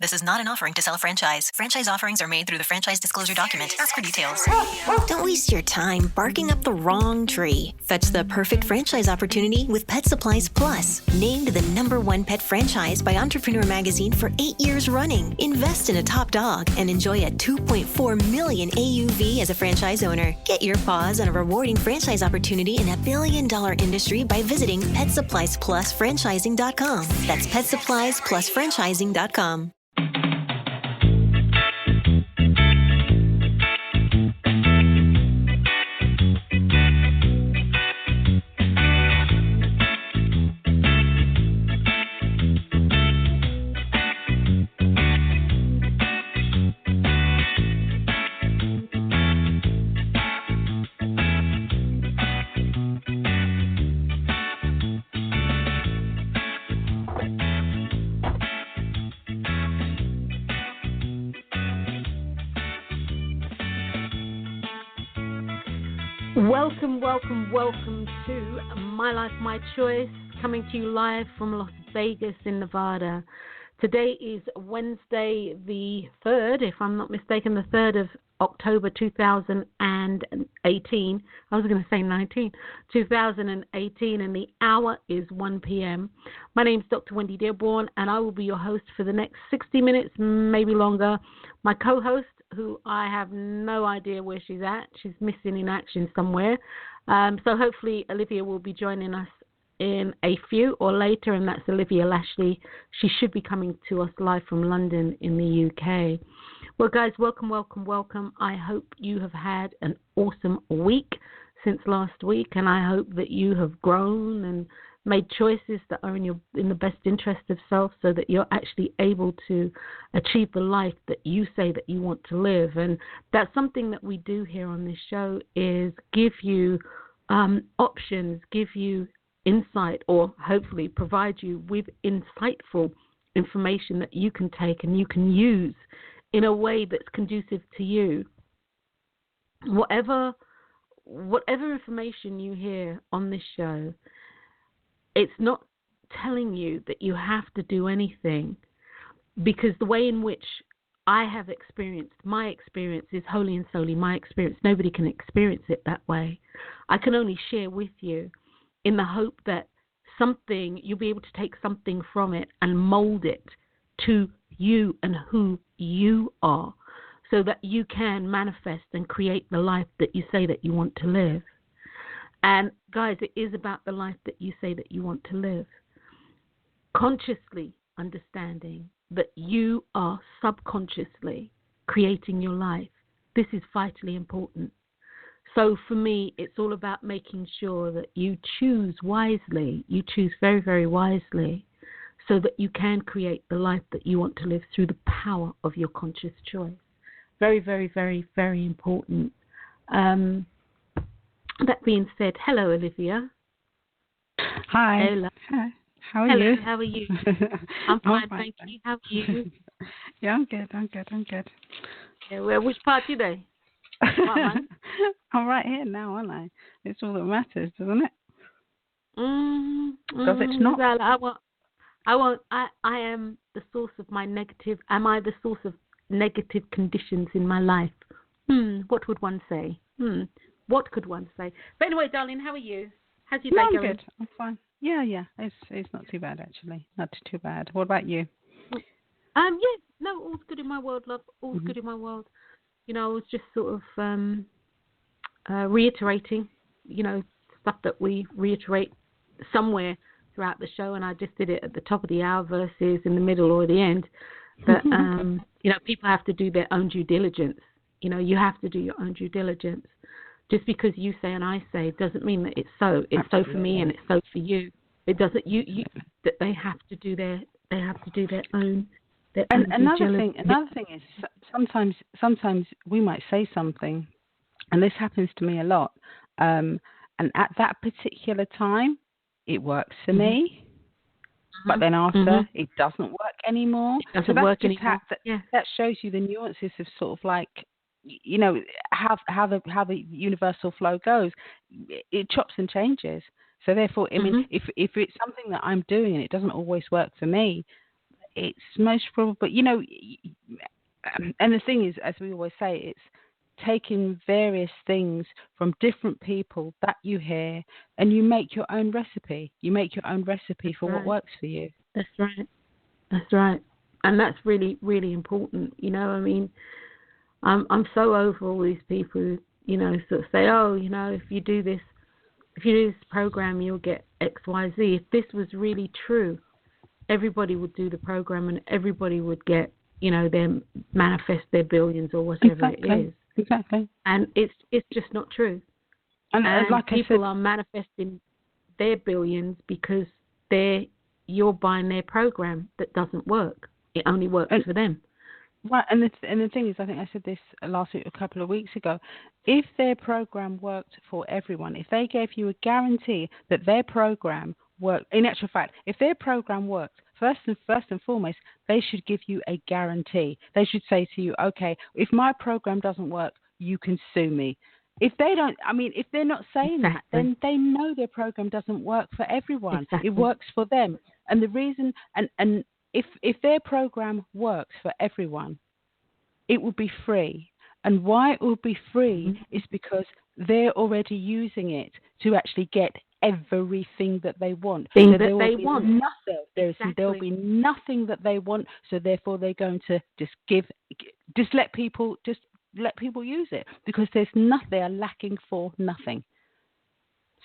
This is not an offering to sell a franchise. Franchise offerings are made through the franchise disclosure document. Ask for details. Don't waste your time barking up the wrong tree. Fetch the perfect franchise opportunity with Pet Supplies Plus. Named the #1 pet franchise by Entrepreneur Magazine for 8 years running. Invest in a top dog and enjoy a 2.4 million AUV as a franchise owner. Get your paws on a rewarding franchise opportunity in a billion-dollar industry by visiting PetSuppliesPlusFranchising.com. That's PetSuppliesPlusFranchising.com. Welcome to My Life, My Choice, coming to you live from Las Vegas in Nevada. Today is Wednesday the 3rd, if I'm not mistaken, the 3rd of October 2018. I was going to say 2018, and the hour is 1 p.m. My name is Dr. Drwendydearborne, and I will be your host for the next 60 minutes, maybe longer. My co-host, who I have no idea where she's at. She's missing in action somewhere. So hopefully Olivia will be joining us in a few or later, and that's Olivia Lashley. She should be coming to us live from London in the UK. Well, guys, welcome. I hope you have had an awesome week since last week, and I hope that you have grown and made choices that are in the best interest of self, so that you're actually able to achieve the life that you say that you want to live. And that's something that we do here on this show, is give you options, give you insight, or hopefully provide you with insightful information that you can take and you can use in a way that's conducive to you. Whatever information you hear on this show, it's not telling you that you have to do anything, because the way in which I have experienced, my experience is wholly and solely my experience. Nobody can experience it that way. I can only share with you in the hope that you'll be able to take something from it and mold it to you and who you are, so that you can manifest and create the life that you say that you want to live. And guys, it is about the life that you say that you want to live. Consciously understanding that you are subconsciously creating your life. This is vitally important. So for me, it's all about making sure that you choose wisely. You choose very, very wisely, so that you can create the life that you want to live through the power of your conscious choice. Very, very, very, very important. That being said, hello, Olivia. Hi. Hello. Hi. How are you? How are you? I'm fine, thank you. How are you? Yeah, I'm good. Yeah, well, which part today? I'm right here now, aren't I? It's all that matters, doesn't it? Does it not? I am the source of my negative. Am I the source of negative conditions in my life? What would one say? What could one say? But anyway, darling, how are you? How's your day going? I'm good. I'm fine. Yeah. It's not too bad, actually. Not too bad. What about you? All's good in my world, love. All's good in my world. You know, I was just sort of reiterating, stuff that we reiterate somewhere throughout the show, and I just did it at the top of the hour versus in the middle or the end. That people have to do their own due diligence. You have to do your own due diligence. Just because you say and I say doesn't mean that it's so. It's Absolutely. So for me and it's so for you. It doesn't. You that they have to do their own. Another thing is sometimes we might say something, and this happens to me a lot. And at that particular time, it works for me. But then after, it doesn't work anymore. It doesn't work anymore. That shows you the nuances of sort of like, how the universal flow goes. It chops and changes. So therefore, I mean, if it's something that I'm doing and it doesn't always work for me, it's most probable. But, and the thing is, as we always say, it's taking various things from different people that you hear, and you make your own recipe. You make your own recipe for what works for you. That's right. That's right. And that's really, really important. I mean, I'm so over all these people who, sort of say, oh, if you do this program, you'll get X, Y, Z. If this was really true, everybody would do the program and everybody would get, them manifest their billions or whatever it is. Exactly. And it's just not true. And like people are manifesting their billions because you're buying their program that doesn't work. It only works for them. Right, and the thing is, I think I said this last week, a couple of weeks ago, if their program worked for everyone, if they gave you a guarantee that their program worked, in actual fact, if their program worked, first and foremost, they should give you a guarantee. They should say to you, okay, if my program doesn't work, you can sue me. If they don't, if they're not saying that, then they know their program doesn't work for everyone. Exactly. It works for them. And the reason, and if their program works for everyone, it will be free. And why it will be free is because they're already using it to actually get everything that they want. There will be nothing that they want. So therefore, they're going to just let people use it, because they are lacking for nothing.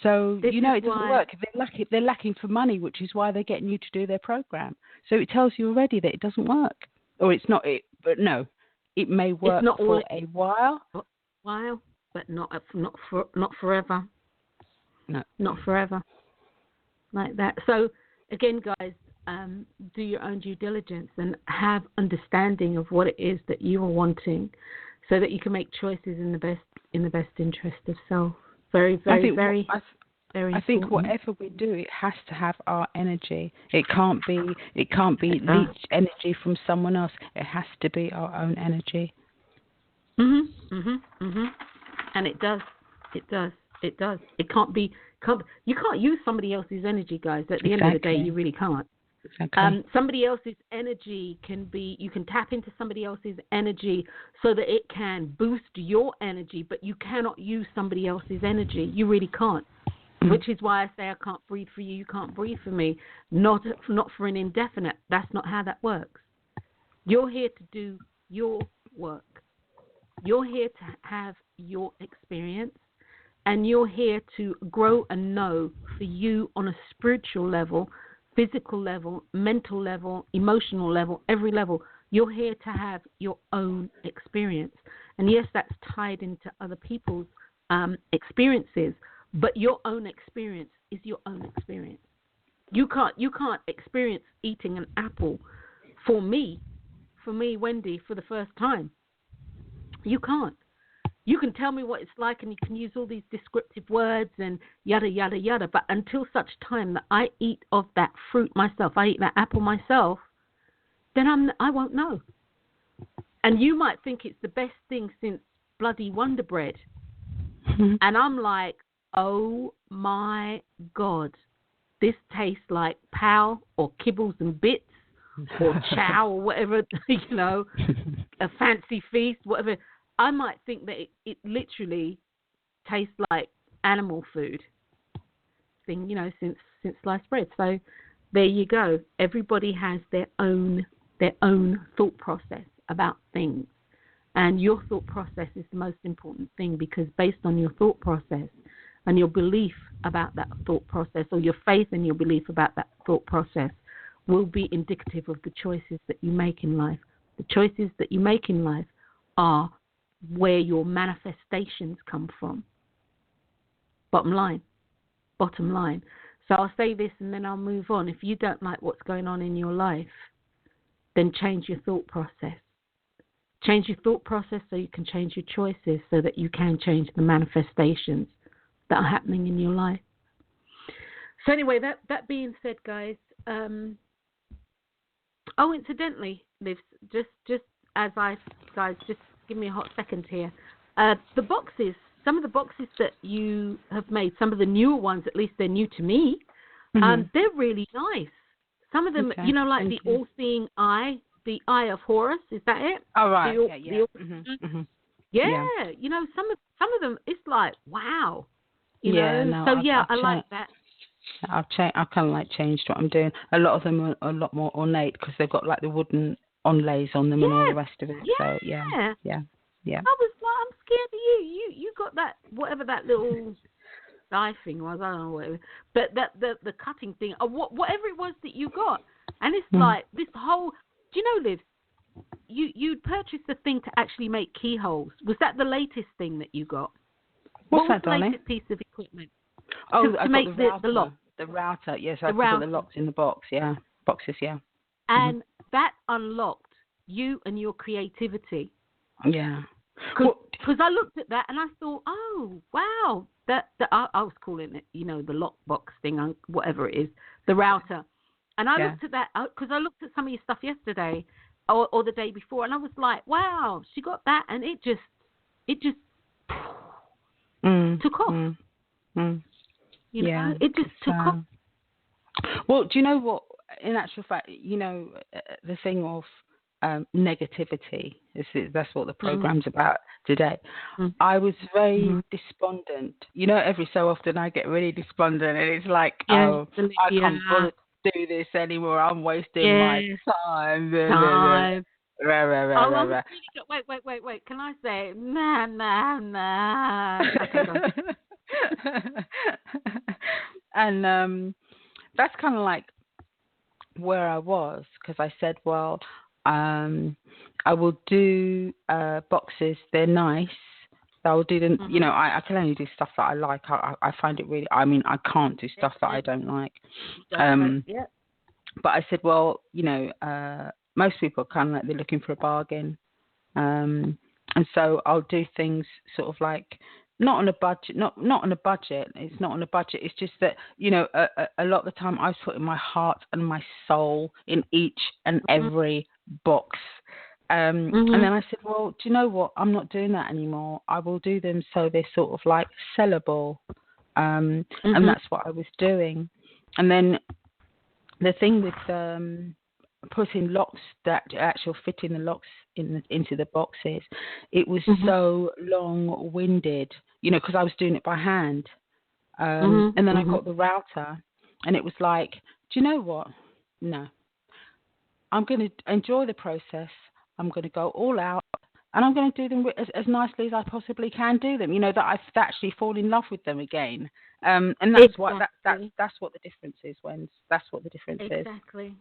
So, it doesn't work. They're lacking for money, which is why they're getting you to do their program. So it tells you already that it doesn't work. Or it's not, but no, it may work for a while. But not forever. No. Not forever. Like that. So, again, guys, do your own due diligence and have understanding of what it is that you are wanting, so that you can make choices in the best interest of self. Very, very, very important. I think whatever we do, it has to have our energy. It can't be leech energy from someone else. It has to be our own energy. And it does. It can't be. You can't use somebody else's energy, guys. At the end of the day, you really can't. Exactly. Somebody else's energy you can tap into somebody else's energy so that it can boost your energy, but you cannot use somebody else's energy. You really can't. Which is why I say I can't breathe for you, you can't breathe for me. Not for an indefinite. That's not how that works. You're here to do your work. You're here to have your experience, and you're here to grow and know for you on a spiritual level, physical level, mental level, emotional level, every level. You're here to have your own experience. And yes, that's tied into other people's experiences, but your own experience is your own experience. You can't experience eating an apple for me, Wendy, for the first time. You can't. You can tell me what it's like, and you can use all these descriptive words and yada, yada, yada. But until such time that I eat of that fruit myself, I eat that apple myself, then I won't know. And you might think it's the best thing since bloody Wonder Bread. And I'm like, oh, my God. This tastes like Pow or Kibbles and Bits or Chow or whatever, a fancy feast, whatever. I might think that it literally tastes like animal food thing, since sliced bread. So there you go. Everybody has their own thought process about things. And your thought process is the most important thing, because based on your thought process and your belief about that thought process, or your faith and your belief about that thought process, will be indicative of the choices that you make in life. The choices that you make in life are where your manifestations come from. Bottom line. So I'll say this and then I'll move on. If you don't like what's going on in your life, then change your thought process. Change your thought process so you can change your choices, so that you can change the manifestations that are happening in your life. So anyway, that being said, guys, incidentally, Liv, just as guys, just give me a hot second here. The boxes, some of the boxes that you have made, some of the newer ones, at least they're new to me, they're really nice. Some of them, Okay. like Thank the you. all-seeing eye, the eye of Horus. Is that it? Oh, right. The, Okay. Yeah. yeah. Some of them. It's like wow. Yeah. No. So I've I like changed. that. I've kind of like changed what I'm doing. A lot of them are a lot more ornate because they've got like the wooden onlays on them and all the rest of it. So yeah. I was like, I'm scared of you. You got that whatever that little die thing was. I don't know what it was, but that the cutting thing or whatever it was that you got, and it's like this whole. Do you know, Liv? You purchased the thing to actually make keyholes. Was that the latest thing that you got? What's what was that, the darling? latest piece of equipment? Oh, to I make got the router. the lock. The router. Yes, I The put router. the locks in the box. Yeah, boxes. Yeah. And that unlocked you and your creativity. Yeah. Because I looked at that and I thought, oh wow, that I was calling it, the lockbox thing, whatever it is, the router. And I looked at that because I looked at some of your stuff yesterday or the day before, and I was like, wow, she got that, and it just took off. It just took off. Well, do you know what? In actual fact, the thing of negativity. That's what the program's about today. I was very despondent. Every so often I get really despondent, and it's like, I can't bother to do this anymore. I'm wasting my time. I'm Wait. wait. Can I say nah? Okay, go. And that's kind of like where I was, because I said, well, I will do boxes. They're nice. I will do them. I can only do stuff that I like. I find it really. I mean, I can't do stuff that I don't like. But I said, well, most people are kind of like they're looking for a bargain, and so I'll do things sort of like not on a budget. Not on a budget. It's not on a budget. It's just that a lot of the time I was putting my heart and my soul in each and every box. And then I said, well, do you know what? I'm not doing that anymore. I will do them so they're sort of like sellable. And that's what I was doing. And then the thing with putting locks, that actual fitting the locks into the boxes, it was so long-winded, because I was doing it by hand. And then I got the router, and it was like, do you know what? No. I'm going to enjoy the process. I'm going to go all out, and I'm going to do them as nicely as I possibly can do them. That I actually fall in love with them again. And that's that's what the difference is. That's what the difference is. Exactly.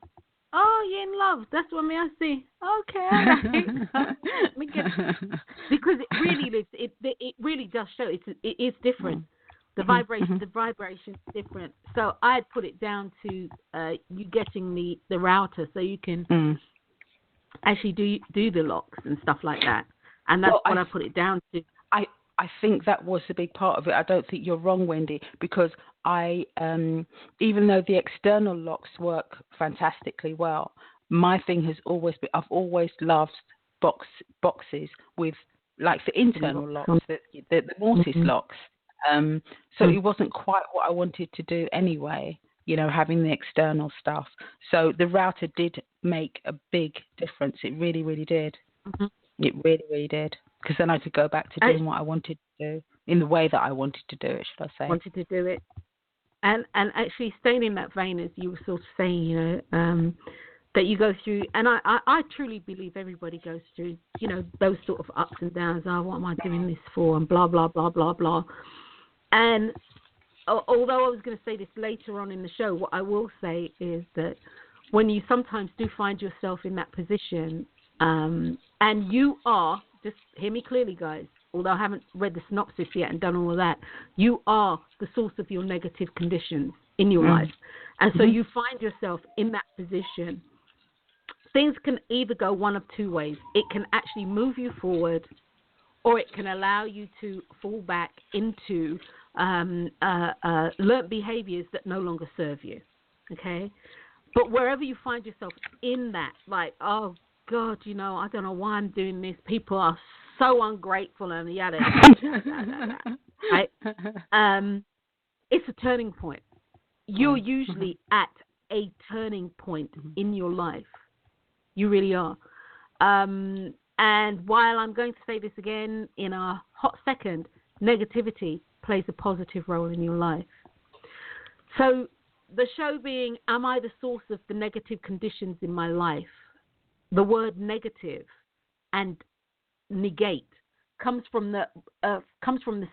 Oh, you're in love. That's what I see. Okay. Because it really lives. It really does show. It is different. The vibration is different. So I'd put it down to you getting the router so you can actually do the locks and stuff like that. And that's what I put it down to. I think that was a big part of it. I don't think you're wrong, Wendy, because I, even though the external locks work fantastically well, my thing has always been, I've always loved boxes with like the internal locks, the mortise locks. So it wasn't quite what I wanted to do anyway, having the external stuff. So the router did make a big difference. It really, really did. It really, really did. Because then I could go back to doing what I wanted to do in the way that I wanted to do it, should I say. Wanted to do it. And actually staying in that vein, as you were sort of saying, that you go through, and I truly believe everybody goes through, those sort of ups and downs. Oh, what am I doing this for? And blah, blah, blah, blah, blah. And although I was going to say this later on in the show, what I will say is that when you sometimes do find yourself in that position, and you are, just hear me clearly, guys, although I haven't read the synopsis yet and done all of that, you are the source of your negative conditions in your life. And so you find yourself in that position. Things can either go one of two ways. It can actually move you forward, or it can allow you to fall back into learnt behaviors that no longer serve you. Okay? But wherever you find yourself in that, like, oh, God, I don't know why I'm doing this. People are so ungrateful and yada, yada. Right? It's a turning point. You're usually at a turning point in your life. You really are. And while I'm going to say this again in a hot second, negativity plays a positive role in your life. So the show being, am I the source of the negative conditions in my life? The word negative and negate comes from the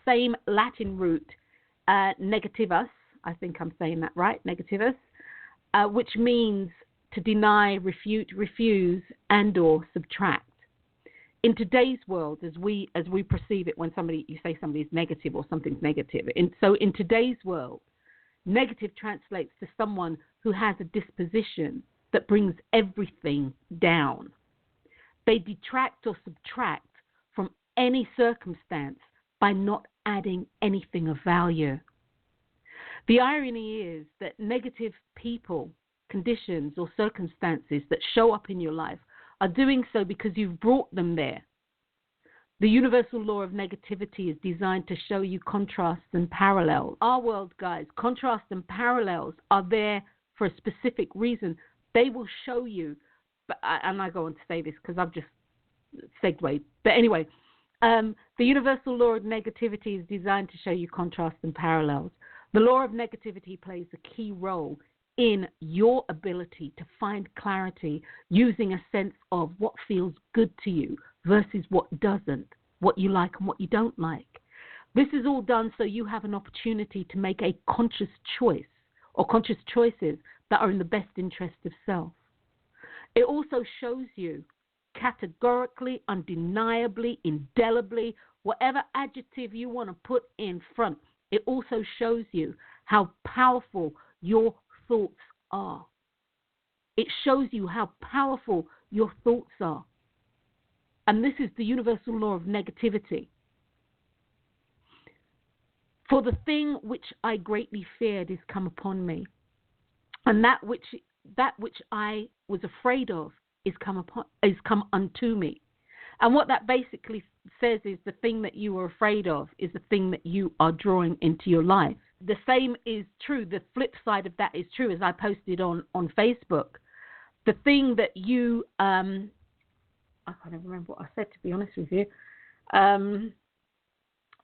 same Latin root, negativus. I think I'm saying that right, negativus, which means to deny, refute, refuse, and/or subtract. In today's world, as we perceive it, when you say somebody's negative or something's negative, so in today's world, negative translates to someone who has a disposition that brings everything down. They detract or subtract from any circumstance by not adding anything of value. The irony is that negative people, conditions, or circumstances that show up in your life are doing so because you've brought them there. The universal law of negativity is designed to show you contrasts and parallels. Our world, guys, contrasts and parallels are there for a specific reason. They will show you, and I go on to say this because I've just segued. But anyway, the universal law of negativity is designed to show you contrasts and parallels. The law of negativity plays a key role in your ability to find clarity using a sense of what feels good to you versus what doesn't, what you like and what you don't like. This is all done so you have an opportunity to make a conscious choice or conscious choices that are in the best interest of self. It also shows you categorically, undeniably, indelibly, whatever adjective you want to put in front, it also shows you how powerful your thoughts are. It shows you how powerful your thoughts are. And this is the universal law of negativity. For the thing which I greatly feared is come upon me, and that which I was afraid of is come unto me. And what that basically says is the thing that you were afraid of is the thing that you are drawing into your life. The same is true. The flip side of that is true, as I posted on Facebook. The thing that you, I can't even remember what I said, to be honest with you.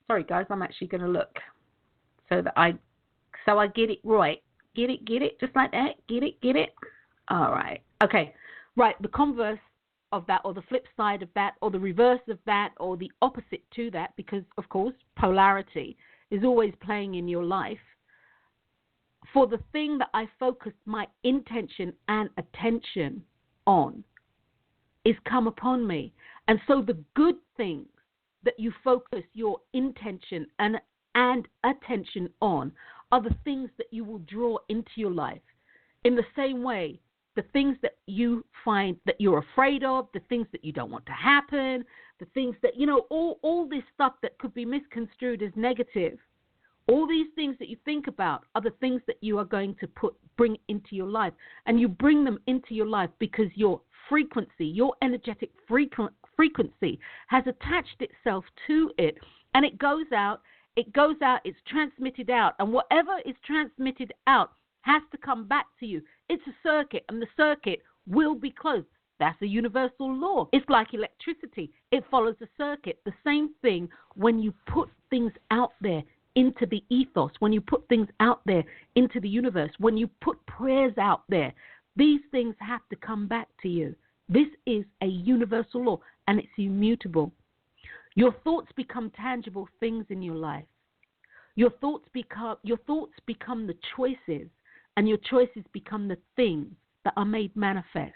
Sorry, guys, I'm actually going to look so I get it right. Get it, just like that. Get it. All right. Okay. Right. The converse of that, or the flip side of that, or the reverse of that, or the opposite to that, because, of course, polarity is always playing in your life. For the thing that I focused my intention and attention on is come upon me. And so the good things that you focus your intention and attention on are the things that you will draw into your life. In the same way, the things that you find that you're afraid of, the things that you don't want to happen, the things that, all this stuff that could be misconstrued as negative, all these things that you think about are the things that you are going to bring into your life. And you bring them into your life because your frequency, your energetic frequency has attached itself to it. And it goes out, it's transmitted out. And whatever is transmitted out has to come back to you. It's a circuit, and the circuit will be closed. That's a universal law. It's like electricity. It follows a circuit. The same thing when you put things out there into the ethos, when you put things out there into the universe, when you put prayers out there, these things have to come back to you. This is a universal law, and it's immutable. Your thoughts become tangible things in your life. Your thoughts become the choices, and your choices become the things that are made manifest.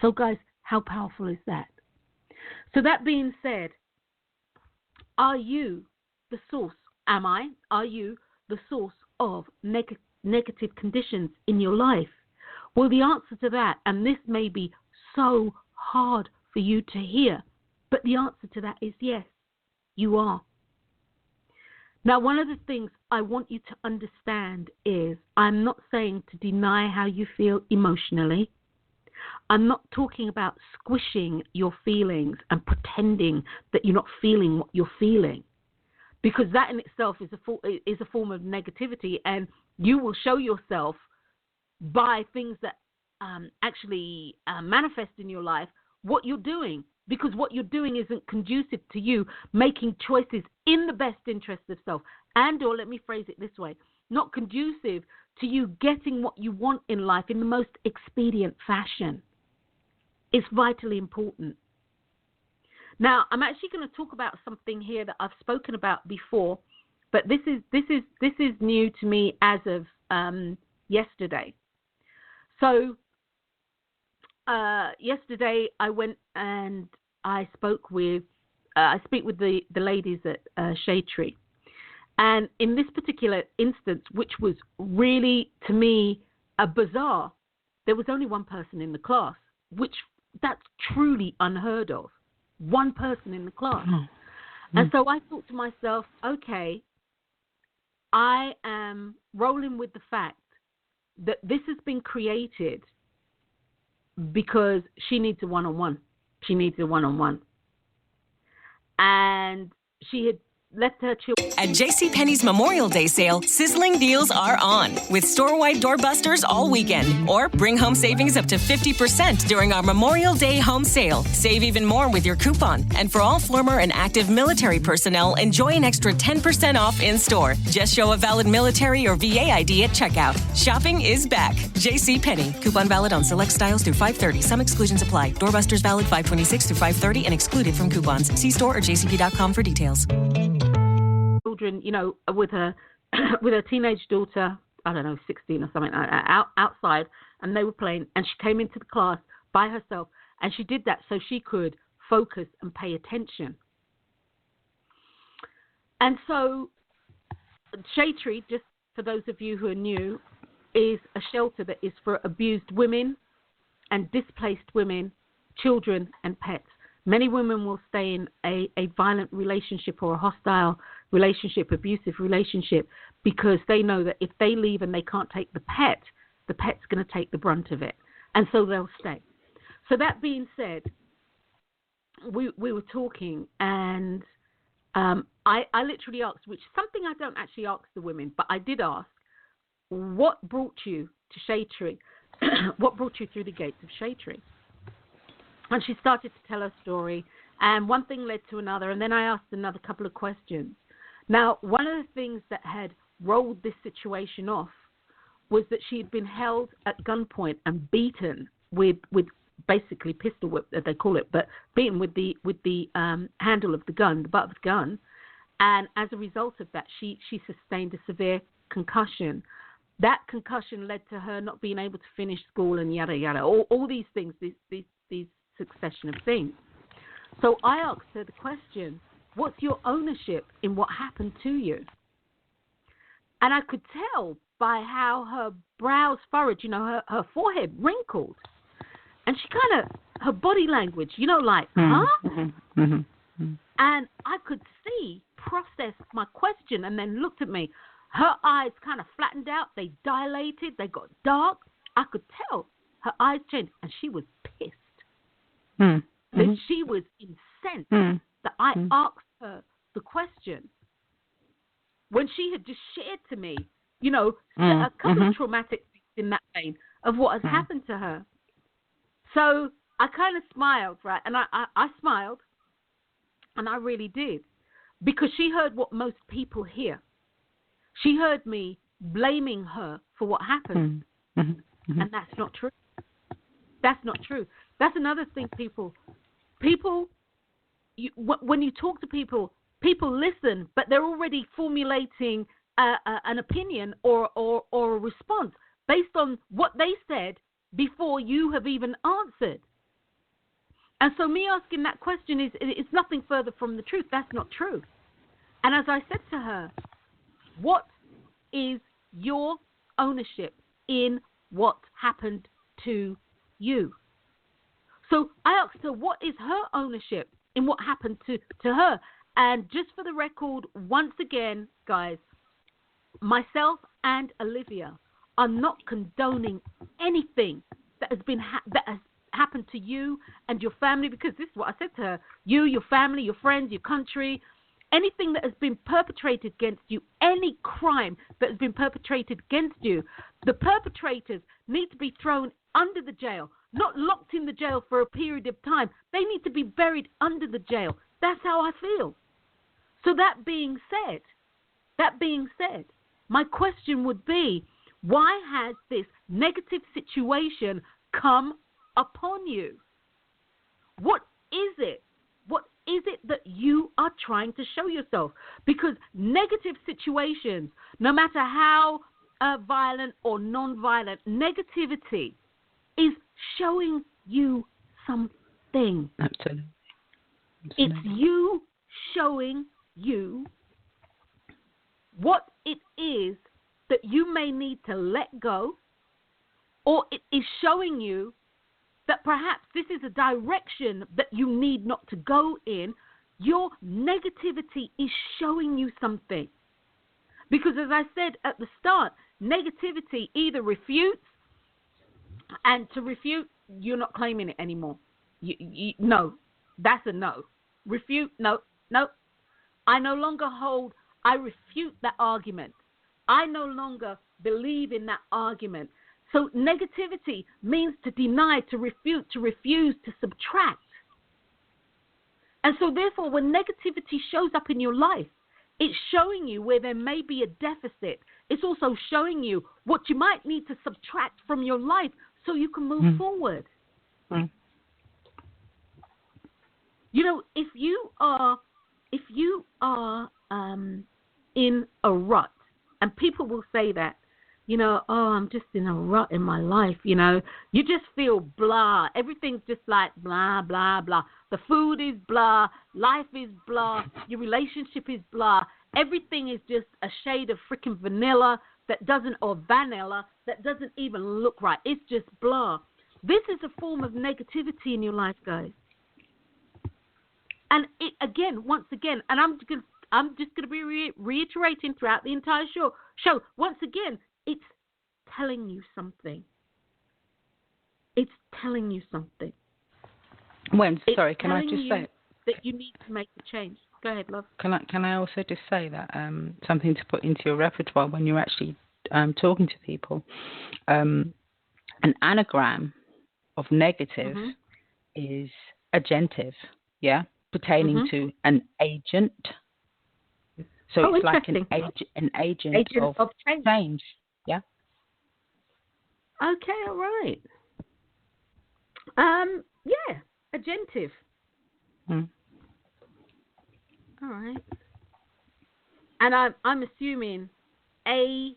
So, guys, how powerful is that? So that being said, are you the source? Are you the source of negative conditions in your life? Well, the answer to that, and this may be so hard for you to hear, but the answer to that is yes, you are. Now, one of the things I want you to understand is I'm not saying to deny how you feel emotionally. I'm not talking about squishing your feelings and pretending that you're not feeling what you're feeling, because that in itself is a form of negativity, and you will show yourself by things that actually manifest in your life what you're doing, because what you're doing isn't conducive to you making choices in the best interest of self, and or let me phrase it this way, not conducive to you getting what you want in life in the most expedient fashion. It's vitally important. Now, I'm actually going to talk about something here that I've spoken about before, but this is new to me as of yesterday. So yesterday I went and I speak with the ladies at Shade Tree, and in this particular instance, which was really to me a bizarre, there was only one person in the class, which that's truly unheard of. One person in the class. Mm-hmm. And so I thought to myself, okay, I am rolling with the fact that this has been created because she needs a one-on-one. She needs a one-on-one. And she had left her children. At JCPenney's Memorial Day sale, sizzling deals are on, with store-wide doorbusters all weekend. Or bring home savings up to 50% during our Memorial Day home sale. Save even more with your coupon. And for all former and active military personnel, enjoy an extra 10% off in-store. Just show a valid military or VA ID at checkout. Shopping is back. JCPenney. Coupon valid on select styles through 5/30. Some exclusions apply. Doorbusters valid 5/26 through 5/30 and excluded from coupons. See store or jcp.com for details. Children, with her teenage daughter, I don't know, 16 or something like that, outside, and they were playing, and she came into the class by herself, and she did that so she could focus and pay attention. And so Shade Tree, just for those of you who are new, is a shelter that is for abused women and displaced women, children, and pets. Many women will stay in a violent relationship or a hostile relationship, abusive relationship, because they know that if they leave and they can't take the pet's going to take the brunt of it. And so they'll stay. So that being said, we were talking, and I literally asked, which is something I don't actually ask the women, but I did ask, what brought you to Shade Tree? What brought you through the gates of Shade Tree? And she started to tell her story, and one thing led to another, and then I asked another couple of questions. Now, one of the things that had rolled this situation off was that she had been held at gunpoint and beaten with basically pistol whip, they call it, but beaten with the handle of the gun, the butt of the gun, and as a result of that, she sustained a severe concussion. That concussion led to her not being able to finish school and yada yada, all these things, these succession of things. So I asked her the question, what's your ownership in what happened to you? And I could tell by how her brows furrowed, her forehead wrinkled. And she her body language, like, huh? Mm-hmm. Mm-hmm. And I could processed my question and then looked at me. Her eyes kind of flattened out. They dilated. They got dark. I could tell her eyes changed, and she was pissed. Mm-hmm. That she was incensed that I asked her the question when she had just shared to me, a couple of traumatic things in that vein of what has happened to her. So I kind of smiled, right? And I smiled, and I really did, because she heard what most people hear. She heard me blaming her for what happened, and that's not true. That's not true. That's another thing, people, when you talk to people listen, but they're already formulating an opinion or a response based on what they said before you have even answered. And so me asking that question is nothing further from the truth. That's not true. And as I said to her, what is your ownership in what happened to you? So I asked her, what is her ownership in what happened to her? And just for the record, once again, guys, myself and Olivia are not condoning anything that has been that has happened to you and your family, because this is what I said to her: you, your family, your friends, your country, anything that has been perpetrated against you, any crime that has been perpetrated against you, the perpetrators need to be thrown under the jail, not locked in the jail for a period of time. They need to be buried under the jail. That's how I feel. So that being said, my question would be, why has this negative situation come upon you? What is it? What is it that you are trying to show yourself? Because negative situations, no matter how violent or non-violent, negativity is showing you something. Absolutely. It's you showing you what it is that you may need to let go, or it is showing you that perhaps this is a direction that you need not to go in. Your negativity is showing you something. Because as I said at the start, negativity either refutes, and to refute, you're not claiming it anymore. No, that's a no. Refute, no. I no longer I refute that argument. I no longer believe in that argument. So negativity means to deny, to refute, to refuse, to subtract. And so therefore, when negativity shows up in your life, it's showing you where there may be a deficit. It's also showing you what you might need to subtract from your life so you can move forward. You know, if you are in a rut, and people will say that, you know, oh, I'm just in a rut in my life, you know. You just feel blah. Everything's just like blah, blah, blah. The food is blah. Life is blah. Your relationship is blah. Everything is just a shade of freaking vanilla or vanilla that doesn't even look right. It's just blah. This is a form of negativity in your life, guys. And it, once again, and I'm just going to be reiterating throughout the entire show. Once again, it's telling you something. It's telling you something. Sorry, can I just say that you need to make a change? Go ahead, love. Can I also just say that something to put into your repertoire when you're actually talking to people? An anagram of negative is agentive, pertaining to an agent. So it's like an agent of change. Yeah. Okay, all right. Agentive. All right. And I'm assuming AGENTIVE,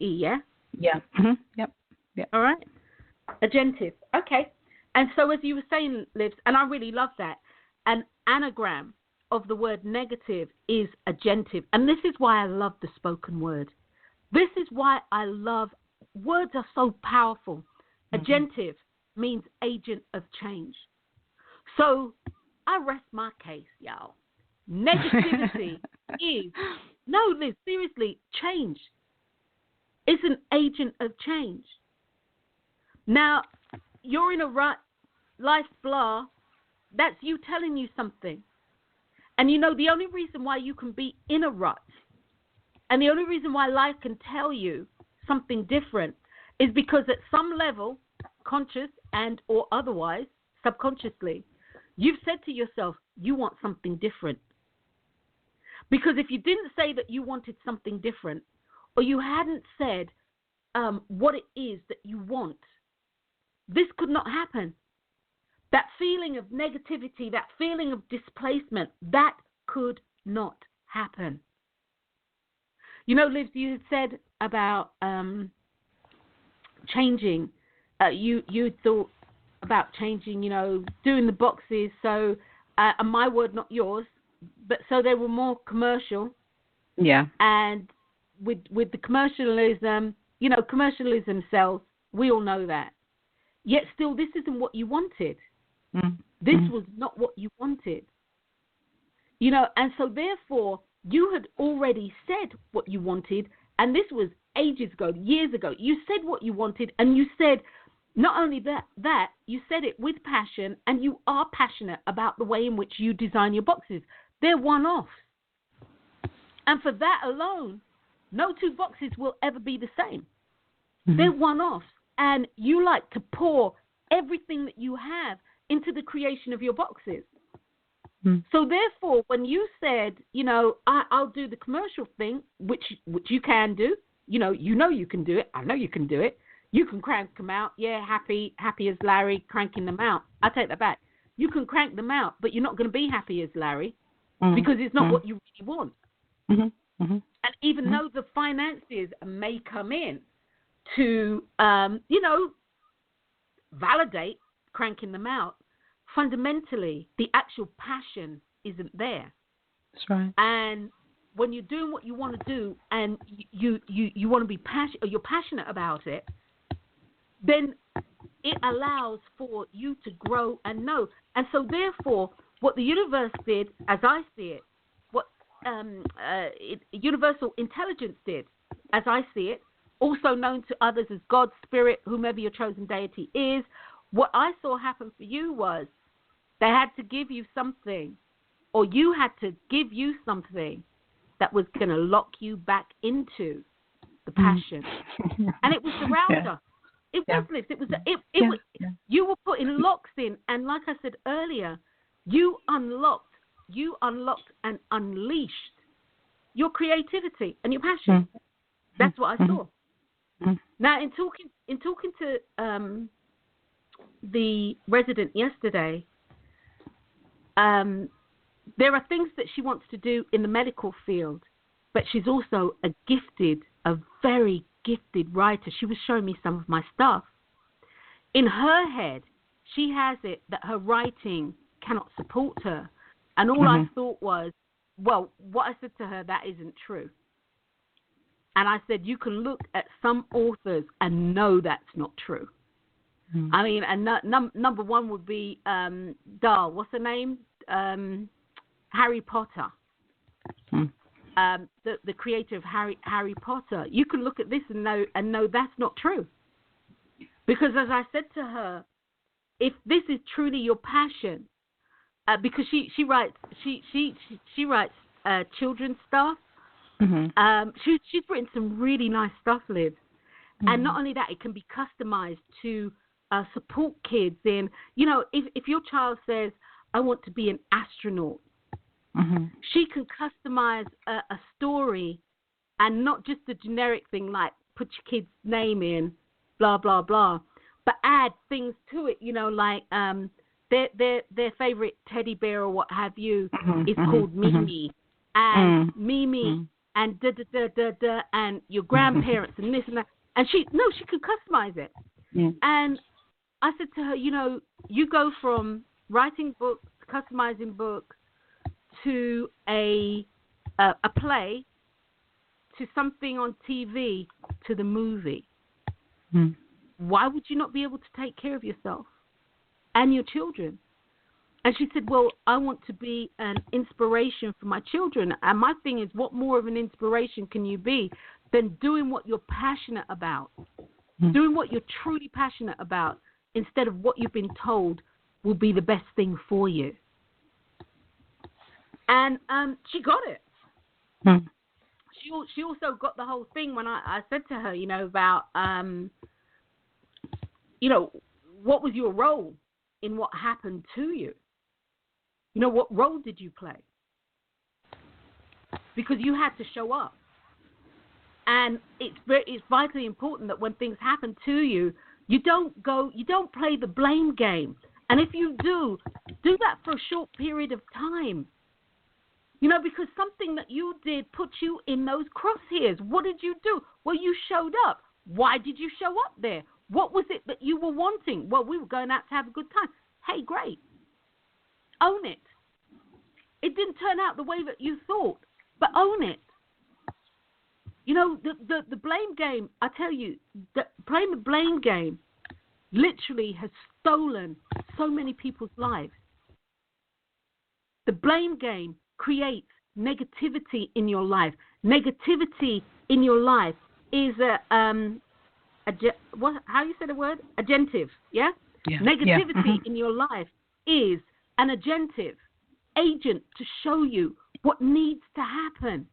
yeah? Yeah. Yep. All right. Agentive. Okay. And so as you were saying, Liv, and I really love that, an anagram of the word negative is agentive. And this is why I love the spoken word. This is why I love, words are so powerful. Agentive means agent of change. So I rest my case, y'all. Negativity is, no, Liz, seriously, change. It's an agent of change. Now, you're in a rut, life's blah, that's you telling you something. And you know, the only reason why you can be in a rut and the only reason why life can tell you something different is because at some level, conscious and or otherwise, subconsciously, you've said to yourself, you want something different. Because if you didn't say that you wanted something different, or you hadn't said what it is that you want, this could not happen. That feeling of negativity, that feeling of displacement, that could not happen. You know, Liv, you had said about changing. You thought about changing, you know, doing the boxes. So, and my word, not yours, but so they were more commercial. Yeah. And with the commercialism, you know, commercialism sells. We all know that. Yet still, this isn't what you wanted. This was not what you wanted. You know, and so therefore, you had already said what you wanted, and this was ages ago, years ago. You said what you wanted, and you said, not only that, you said it with passion, and you are passionate about the way in which you design your boxes. They're one-offs. And for that alone, no two boxes will ever be the same. Mm-hmm. They're one-offs. And you like to pour everything that you have into the creation of your boxes. Mm-hmm. So therefore, when you said, I'll do the commercial thing, which you can do, you know you can do it. I know you can do it. You can crank them out. Yeah, happy as Larry, cranking them out. I take that back. You can crank them out, but you're not going to be happy as Larry because it's not what you really want. Mm-hmm. Mm-hmm. And even though the finances may come in to, validate cranking them out, fundamentally, the actual passion isn't there. That's right. And when you're doing what you want to do and you want to be passionate, or you're passionate about it, then it allows for you to grow and know. And so therefore, what the universe did, as I see it, what universal intelligence did, as I see it, also known to others as God, Spirit, whomever your chosen deity is, what I saw happen for you was they had to give you something, or you had to give you something that was going to lock you back into the passion. And it was the router. It was this. It was. It was. You were putting locks in, and like I said earlier, you unlocked and unleashed your creativity and your passion. That's what I saw. Now, in talking to the resident yesterday, there are things that she wants to do in the medical field, but she's also a very gifted writer. She was showing me some of my stuff. In her head, she has it that her writing cannot support her. And all I thought was, well, what I said to her, that isn't true. And I said, you can look at some authors and know that's not true. I mean, and number one would be what's her name? Harry Potter. The creator of Harry Potter. You can look at this and know that's not true. Because as I said to her, if this is truly your passion, because she writes children's stuff. She's written some really nice stuff, Liv. And not only that, it can be customized to support kids in, if your child says, I want to be an astronaut, she can customize a story, and not just a generic thing like put your kid's name in, blah, blah, blah, but add things to it, like their favorite teddy bear or what have you is called Mimi, and Mimi, and da-da-da-da-da, and your grandparents and this and that. And she could customize it. And I said to her, you go from writing books, customizing books, to a play, to something on TV, to the movie. Why would you not be able to take care of yourself and your children? And she said, well, I want to be an inspiration for my children. And my thing is, what more of an inspiration can you be than doing what you're passionate about, doing what you're truly passionate about, instead of what you've been told will be the best thing for you. And she got it. She also got the whole thing when I said to her, about, what was your role in what happened to you? What role did you play? Because you had to show up. And it's vitally important that when things happen to you, you don't play the blame game. And if you do that for a short period of time. Because something that you did put you in those crosshairs. What did you do? Well, you showed up. Why did you show up there? What was it that you were wanting? Well, we were going out to have a good time. Hey, great. Own it. It didn't turn out the way that you thought, but own it. The blame game, I tell you, playing the blame game literally has stolen so many people's lives. The blame game creates negativity in your life. Negativity in your life is how you say the word? Agentive, yeah? Yeah. Negativity in your life is an agentive agent to show you what needs to happen.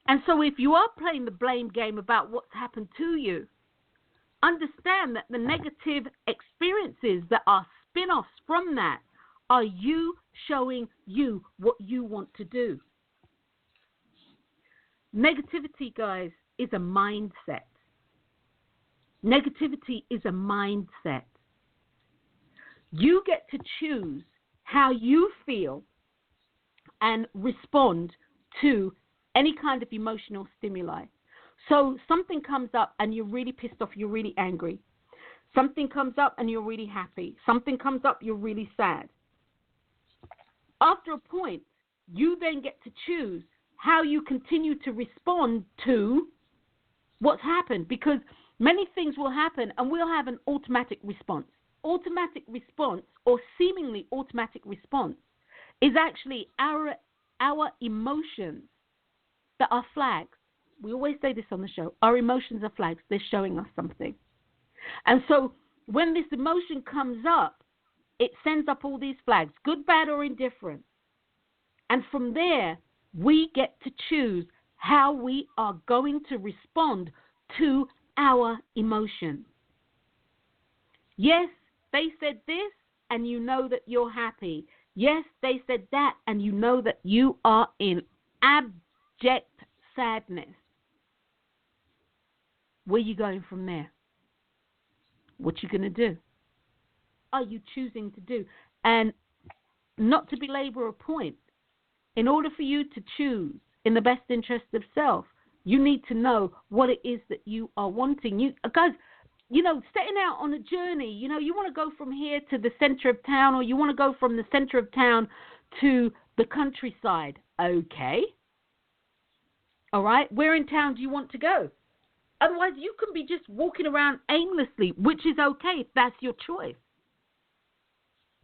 And so if you are playing the blame game about what's happened to you, understand that the negative experiences that are spin-offs from that are you showing you what you want to do. Negativity, guys, is a mindset. Negativity is a mindset. You get to choose how you feel and respond to any kind of emotional stimuli. So something comes up and you're really pissed off, you're really angry. Something comes up and you're really happy. Something comes up, you're really sad. After a point, you then get to choose how you continue to respond to what's happened, because many things will happen and we'll have an automatic response. Automatic response, or seemingly automatic response, is actually our emotions that are flags. We always say this on the show. Our emotions are flags. They're showing us something. And so when this emotion comes up, it sends up all these flags, good, bad, or indifferent. And from there, we get to choose how we are going to respond to our emotions. Yes, they said this, and you know that you're happy. Yes, they said that, and you know that you are in abject sadness. Where are you going from there? What you going to do? Are you choosing to do? And not to belabor a point, in order for you to choose in the best interest of self, you need to know what it is that you are wanting. You guys, setting out on a journey, you want to go from here to the center of town, or you want to go from the center of town to the countryside. Okay. All right. Where in town do you want to go? Otherwise, you can be just walking around aimlessly, which is okay if that's your choice.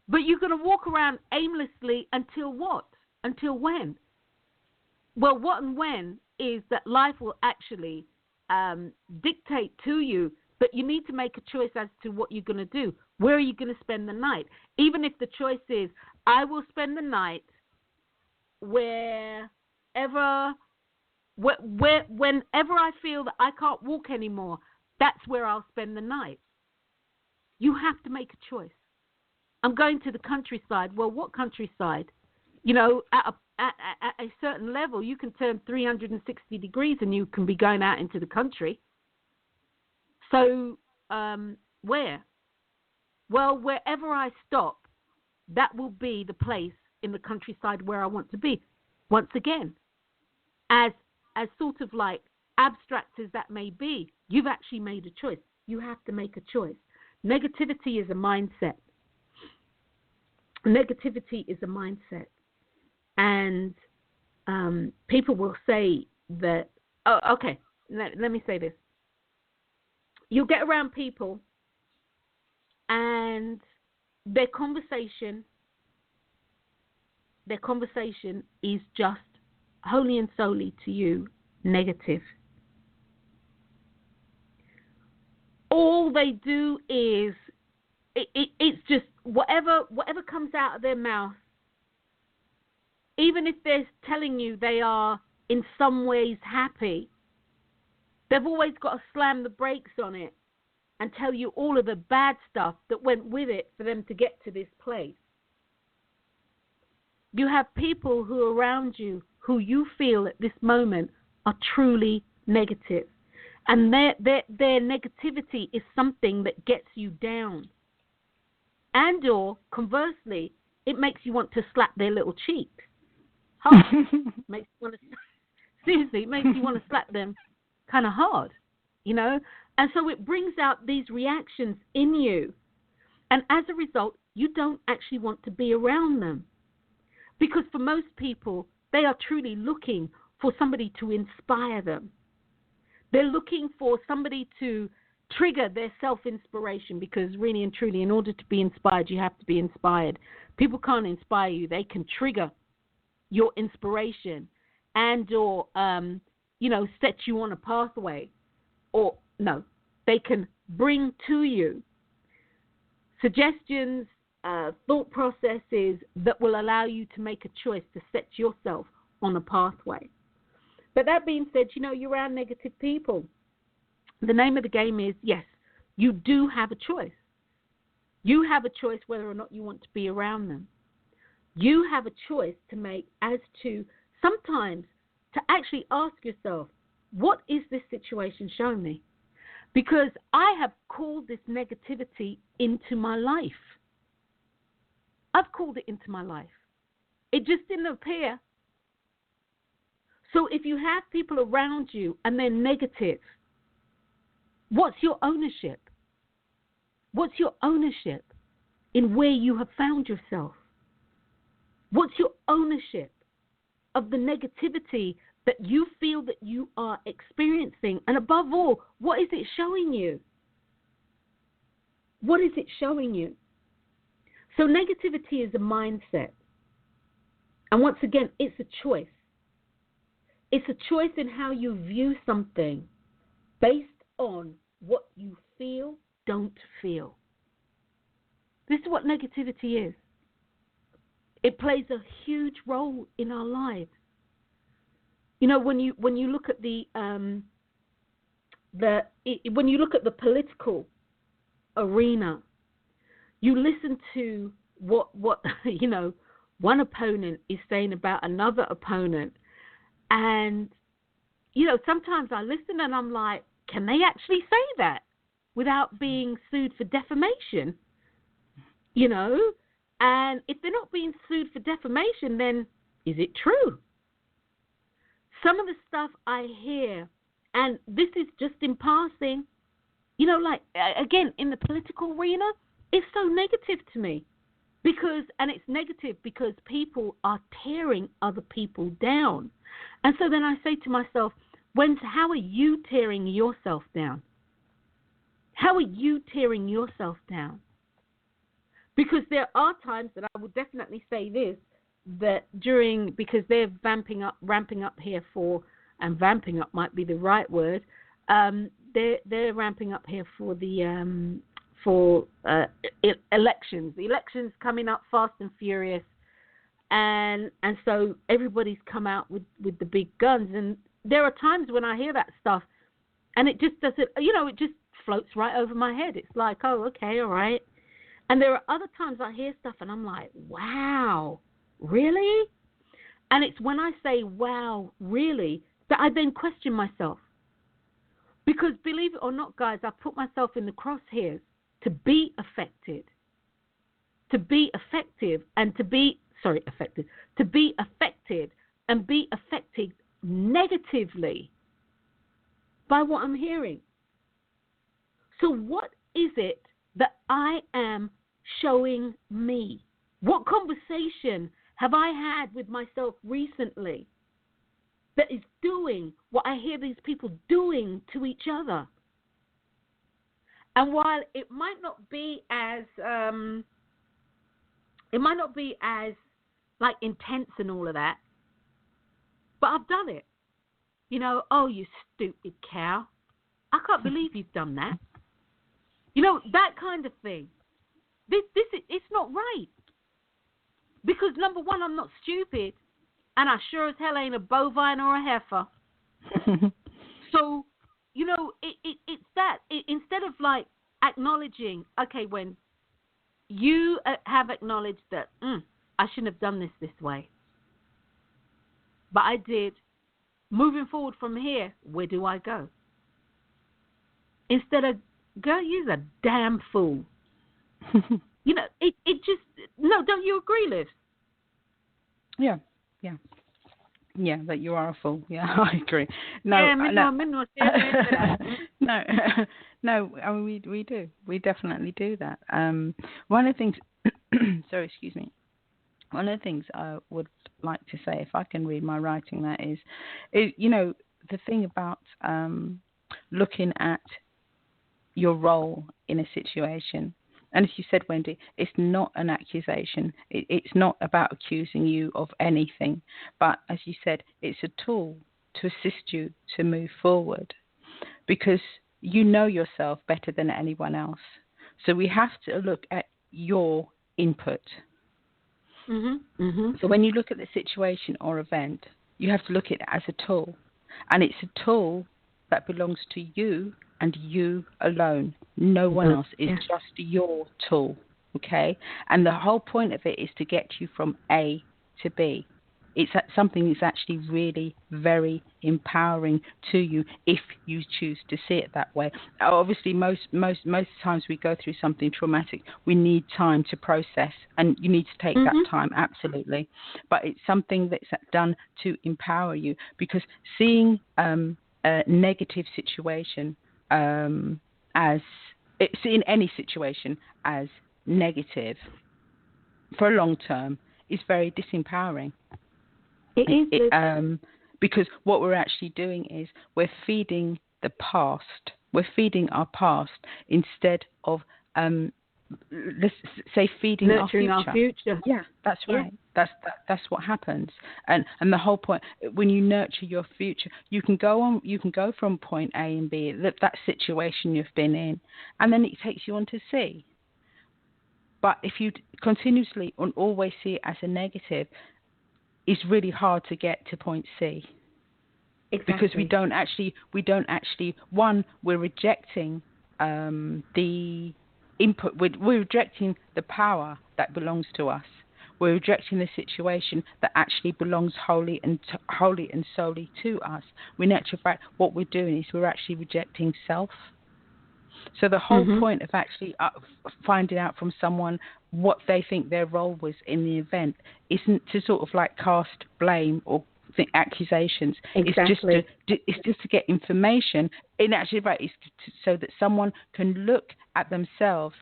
But you're going to walk around aimlessly until what? Until when? Well, what and when is that life will actually dictate to you, but you need to make a choice as to what you're going to do. Where are you going to spend the night? Even if the choice is, I will spend the night whenever I feel that I can't walk anymore, that's where I'll spend the night. You have to make a choice. I'm going to the countryside. Well, what countryside? At a certain level, you can turn 360 degrees and you can be going out into the country. So where? Well, wherever I stop, that will be the place in the countryside where I want to be. Once again, as sort of like abstract as that may be, you've actually made a choice. You have to make a choice. Negativity is a mindset. Negativity is a mindset. And people will say that, okay, let me say this. You'll get around people and their conversation is just wholly and solely to you negative. All they do is, it's just whatever comes out of their mouth, even if they're telling you they are in some ways happy, they've always got to slam the brakes on it and tell you all of the bad stuff that went with it for them to get to this place. You have people who are around you who you feel at this moment are truly negative. And their negativity is something that gets you down. And or, conversely, it makes you want to slap their little cheek. Makes you want to, seriously, it makes you want to slap them kind of hard, And so it brings out these reactions in you. And as a result, you don't actually want to be around them. Because for most people, they are truly looking for somebody to inspire them. They're looking for somebody to trigger their self-inspiration, because really and truly, in order to be inspired, you have to be inspired. People can't inspire you. They can trigger your inspiration and or, set you on a pathway. Or, no, they can bring to you suggestions, thought processes that will allow you to make a choice to set yourself on a pathway. But that being said, you're around negative people. The name of the game is, yes, you do have a choice. You have a choice whether or not you want to be around them. You have a choice to make as to sometimes to actually ask yourself, what is this situation showing me? Because I have called this negativity into my life. I've called it into my life. It just didn't appear. So if you have people around you and they're negative, what's your ownership? What's your ownership in where you have found yourself? What's your ownership of the negativity that you feel that you are experiencing? And above all, what is it showing you? What is it showing you? So negativity is a mindset. And once again, it's a choice. It's a choice in how you view something based on what you feel, don't feel. This is what negativity is. It plays a huge role in our lives. When you look at when you look at the political arena, you listen to what one opponent is saying about another opponent, and sometimes I listen and I'm like, can they actually say that without being sued for defamation? And if they're not being sued for defamation, then is it true? Some of the stuff I hear, and this is just in passing, again, in the political arena, it's so negative to me. And it's negative because people are tearing other people down. And so then I say to myself, how are you tearing yourself down? How are you tearing yourself down? Because there are times that I would definitely say this, because they're ramping up here and vamping up might be the right word, they're ramping up here for the elections. The elections coming up fast and furious, and so everybody's come out with the big guns. And there are times when I hear that stuff, and it just doesn't, it just floats right over my head. It's like, oh, okay, all right. And there are other times I hear stuff and I'm like, wow, really? And it's when I say, wow, really, that I then question myself. Because believe it or not, guys, I put myself in the crosshairs to be affected. To be effective and to be affected and be affected negatively by what I'm hearing. So what is it that I am showing me? What conversation have I had with myself recently that is doing what I hear these people doing to each other? And while it might not be as like intense and all of that, but I've done it. Oh, you stupid cow. I can't believe you've done that. That kind of thing. It's not right. Because number one, I'm not stupid, and I sure as hell ain't a bovine or a heifer. So, it's that. Instead of like acknowledging, okay, when you have acknowledged that I shouldn't have done this way, but I did. Moving forward from here, where do I go? Instead of, girl, you're a damn fool. It just, no, don't you agree, Liv? Yeah, that you are a fool. Yeah, I agree. No, I mean, we do. We definitely do that. One of the things, sorry, excuse me. One of the things I would like to say, if I can read my writing, that is, the thing about looking at your role in a situation. And as you said, Wendy, it's not an accusation. It's not about accusing you of anything. But as you said, it's a tool to assist you to move forward. Because you know yourself better than anyone else. So we have to look at your input. So when you look at the situation or event, you have to look at it as a tool. And it's a tool that belongs to you and you alone. No one else. It's just your tool. Okay? And the whole point of it is to get you from A to B. It's something that's actually really very empowering to you if you choose to see it that way. Obviously, most times we go through something traumatic, we need time to process, and you need to take that time, absolutely. But it's something that's done to empower you, because seeing a negative situation seeing any situation as negative for a long term is very disempowering. It is. Because what we're actually doing is we're feeding the past. We're feeding our past instead of, let's say, feeding nurturing our future. Yeah, that's right. Yeah. That's what happens. And the whole point, when you nurture your future, you can go from point A and B, that situation you've been in, and then it takes you on to C. But if you continuously and always see it as a negative, it's really hard to get to point C. Exactly. Because we don't actually. One, we're rejecting the input. We're rejecting the power that belongs to us. We're rejecting the situation that actually belongs wholly and solely to us. In actual fact, what we're doing is we're actually rejecting self. So the whole point of actually finding out from someone what they think their role was in the event isn't to sort of like cast blame or accusations. Exactly. It's just to get information. In actual fact, it's so that someone can look at themselves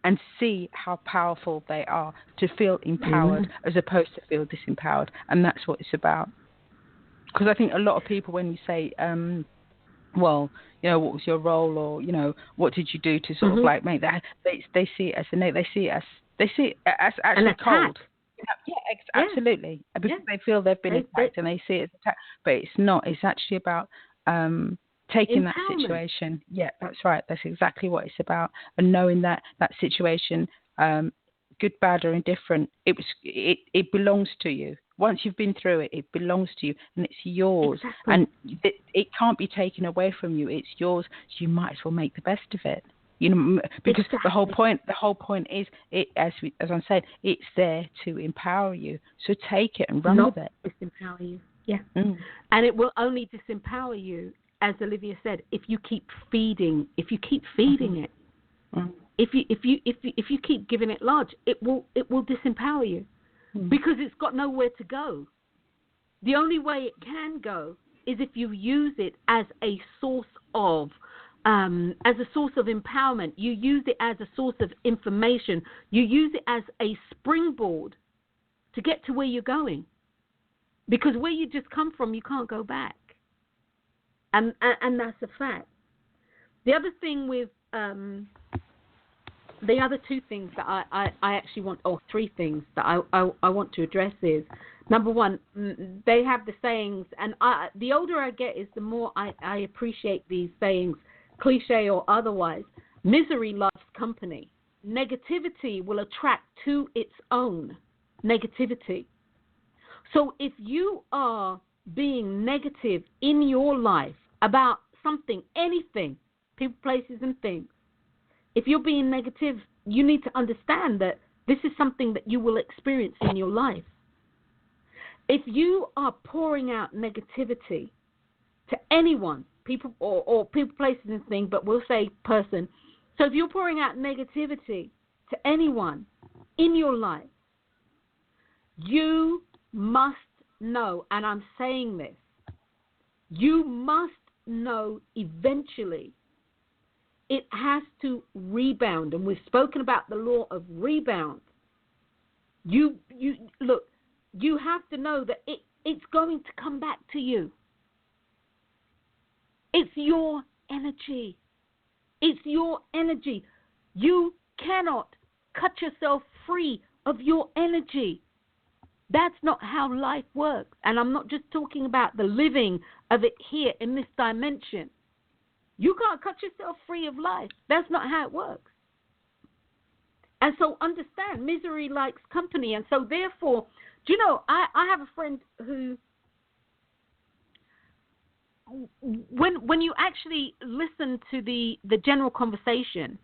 and see how powerful they are, to feel empowered as opposed to feel disempowered. And that's what it's about. Because I think a lot of people, when you say, well, you know, what was your role, or, you know, what did you do to sort of like make that, they see it as actually cold. Absolutely. Because they feel they've been attacked and they see it as attack. But it's not. It's actually about taking that situation. Yeah, that's right. That's exactly what it's about. And knowing that situation, good, bad, or indifferent, it belongs to you. Once you've been through it, it belongs to you, and it's yours. Exactly. And it can't be taken away from you. It's yours. So you might as well make the best of it. You know, because the whole point is, as I'm saying, it's there to empower you. So take it and run with it. Disempower you. Yeah. And it will only disempower you, as Olivia said, if you keep feeding it. If you keep giving it large, it will disempower you, because it's got nowhere to go. The only way it can go is if you use it as a source of empowerment. You use it as a source of information. You use it as a springboard to get to where you're going. Because where you just come from, you can't go back. And that's a fact. The other thing with the other two things that I actually want, or three things that I want to address is, number one, they have the sayings, and the older I get is the more I appreciate these sayings, cliche or otherwise. Misery loves company. Negativity will attract to its own negativity. So if you are being negative in your life about something, anything, people, places, and things, if you're being negative, you need to understand that this is something that you will experience in your life. If you are pouring out negativity to anyone, people or people, places, and things, but we'll say person. So if you're pouring out negativity to anyone in your life, you must know, and I'm saying this, you must know eventually it has to rebound. And we've spoken about the law of rebound. You look, you have to know that it's going to come back to you. It's your energy. It's your energy. You cannot cut yourself free of your energy. That's not how life works. And I'm not just talking about the living of it here in this dimension. You can't cut yourself free of life. That's not how it works. And so understand, misery likes company. And so therefore, do you know, I have a friend who, when you actually listen to the general conversation,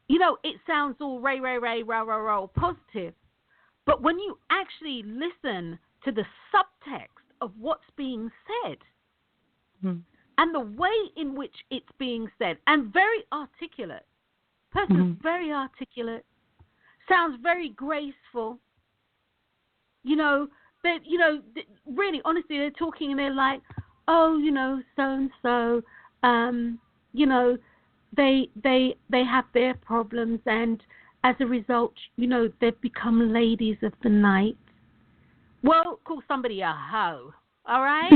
you know, it sounds all ray, rah, positive. But when you actually listen to the subtext of what's being said, and the way in which it's being said, and very articulate, person's very articulate, sounds very graceful, you know, that, you know, really, honestly, they're talking and they're like, oh, you know, so-and-so, you know, they have their problems, and as a result, you know, they've become ladies of the night. Well, call somebody a hoe, all right?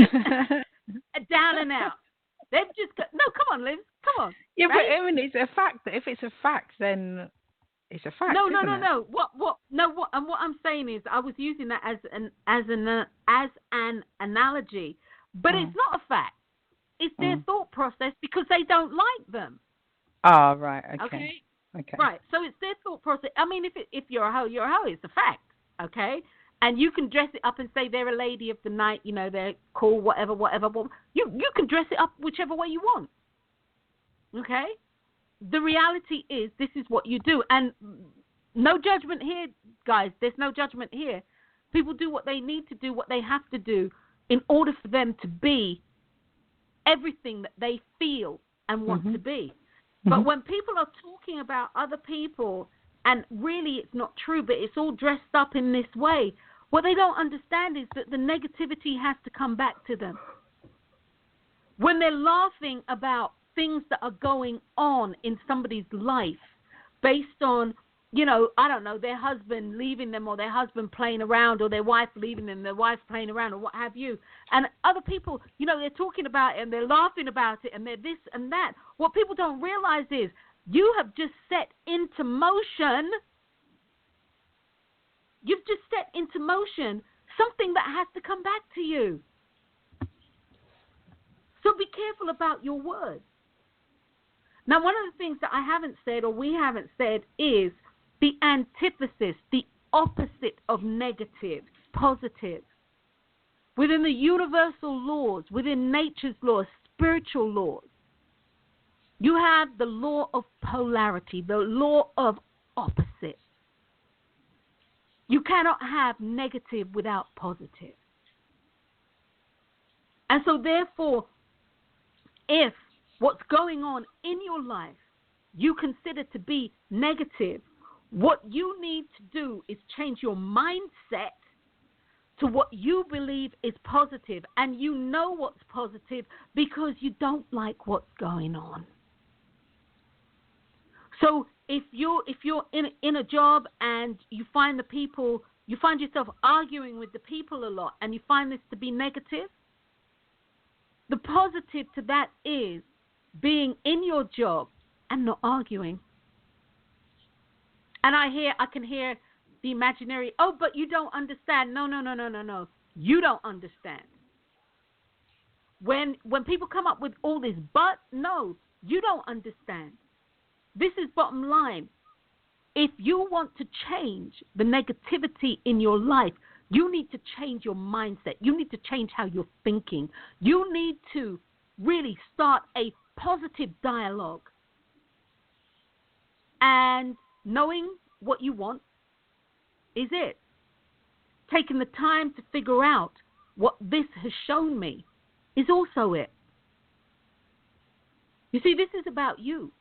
Down and out. They've just got, no, come on, Liz, come on. Yeah, right? but I mean, it's a fact. If it's a fact, then it's a fact. No. What I'm saying is, I was using that as an analogy, but it's not a fact. It's their thought process because they don't like them. Oh, right. Okay. Right. So it's their thought process. I mean, if you're a hoe, you're a hoe. It's a fact. Okay. And you can dress it up and say they're a lady of the night. You know, they're cool, whatever. You can dress it up whichever way you want. Okay. The reality is, this is what you do, and no judgment here, guys. There's no judgment here. People do what they need to do, what they have to do, in order for them to be everything that they feel and want to be. But when people are talking about other people, and really it's not true, but it's all dressed up in this way, what they don't understand is that the negativity has to come back to them. When they're laughing about things that are going on in somebody's life based on, you know, I don't know, their husband leaving them, or their husband playing around, or their wife leaving them, their wife playing around, or what have you. And other people, you know, they're talking about it and they're laughing about it and they're this and that. What people don't realize is you have just set into motion, something that has to come back to you. So be careful about your words. Now, one of the things that I haven't said, or we haven't said, is the antithesis, the opposite of negative, positive. Within the universal laws, within nature's laws, spiritual laws, you have the law of polarity, the law of opposites. You cannot have negative without positive. And so, therefore, if what's going on in your life you consider to be negative, what you need to do is change your mindset to what you believe is positive. And you know what's positive because you don't like what's going on. So if you're in a job and you find yourself arguing with the people a lot, and you find this to be negative, the positive to that is being in your job and not arguing. And I can hear the imaginary, oh, but you don't understand. No. You don't understand. When people come up with all this, but no, you don't understand. This is bottom line. If you want to change the negativity in your life, you need to change your mindset. You need to change how you're thinking. You need to really start a positive dialogue. And knowing what you want is it. Taking the time to figure out what this has shown me is also it. You see, this is about you.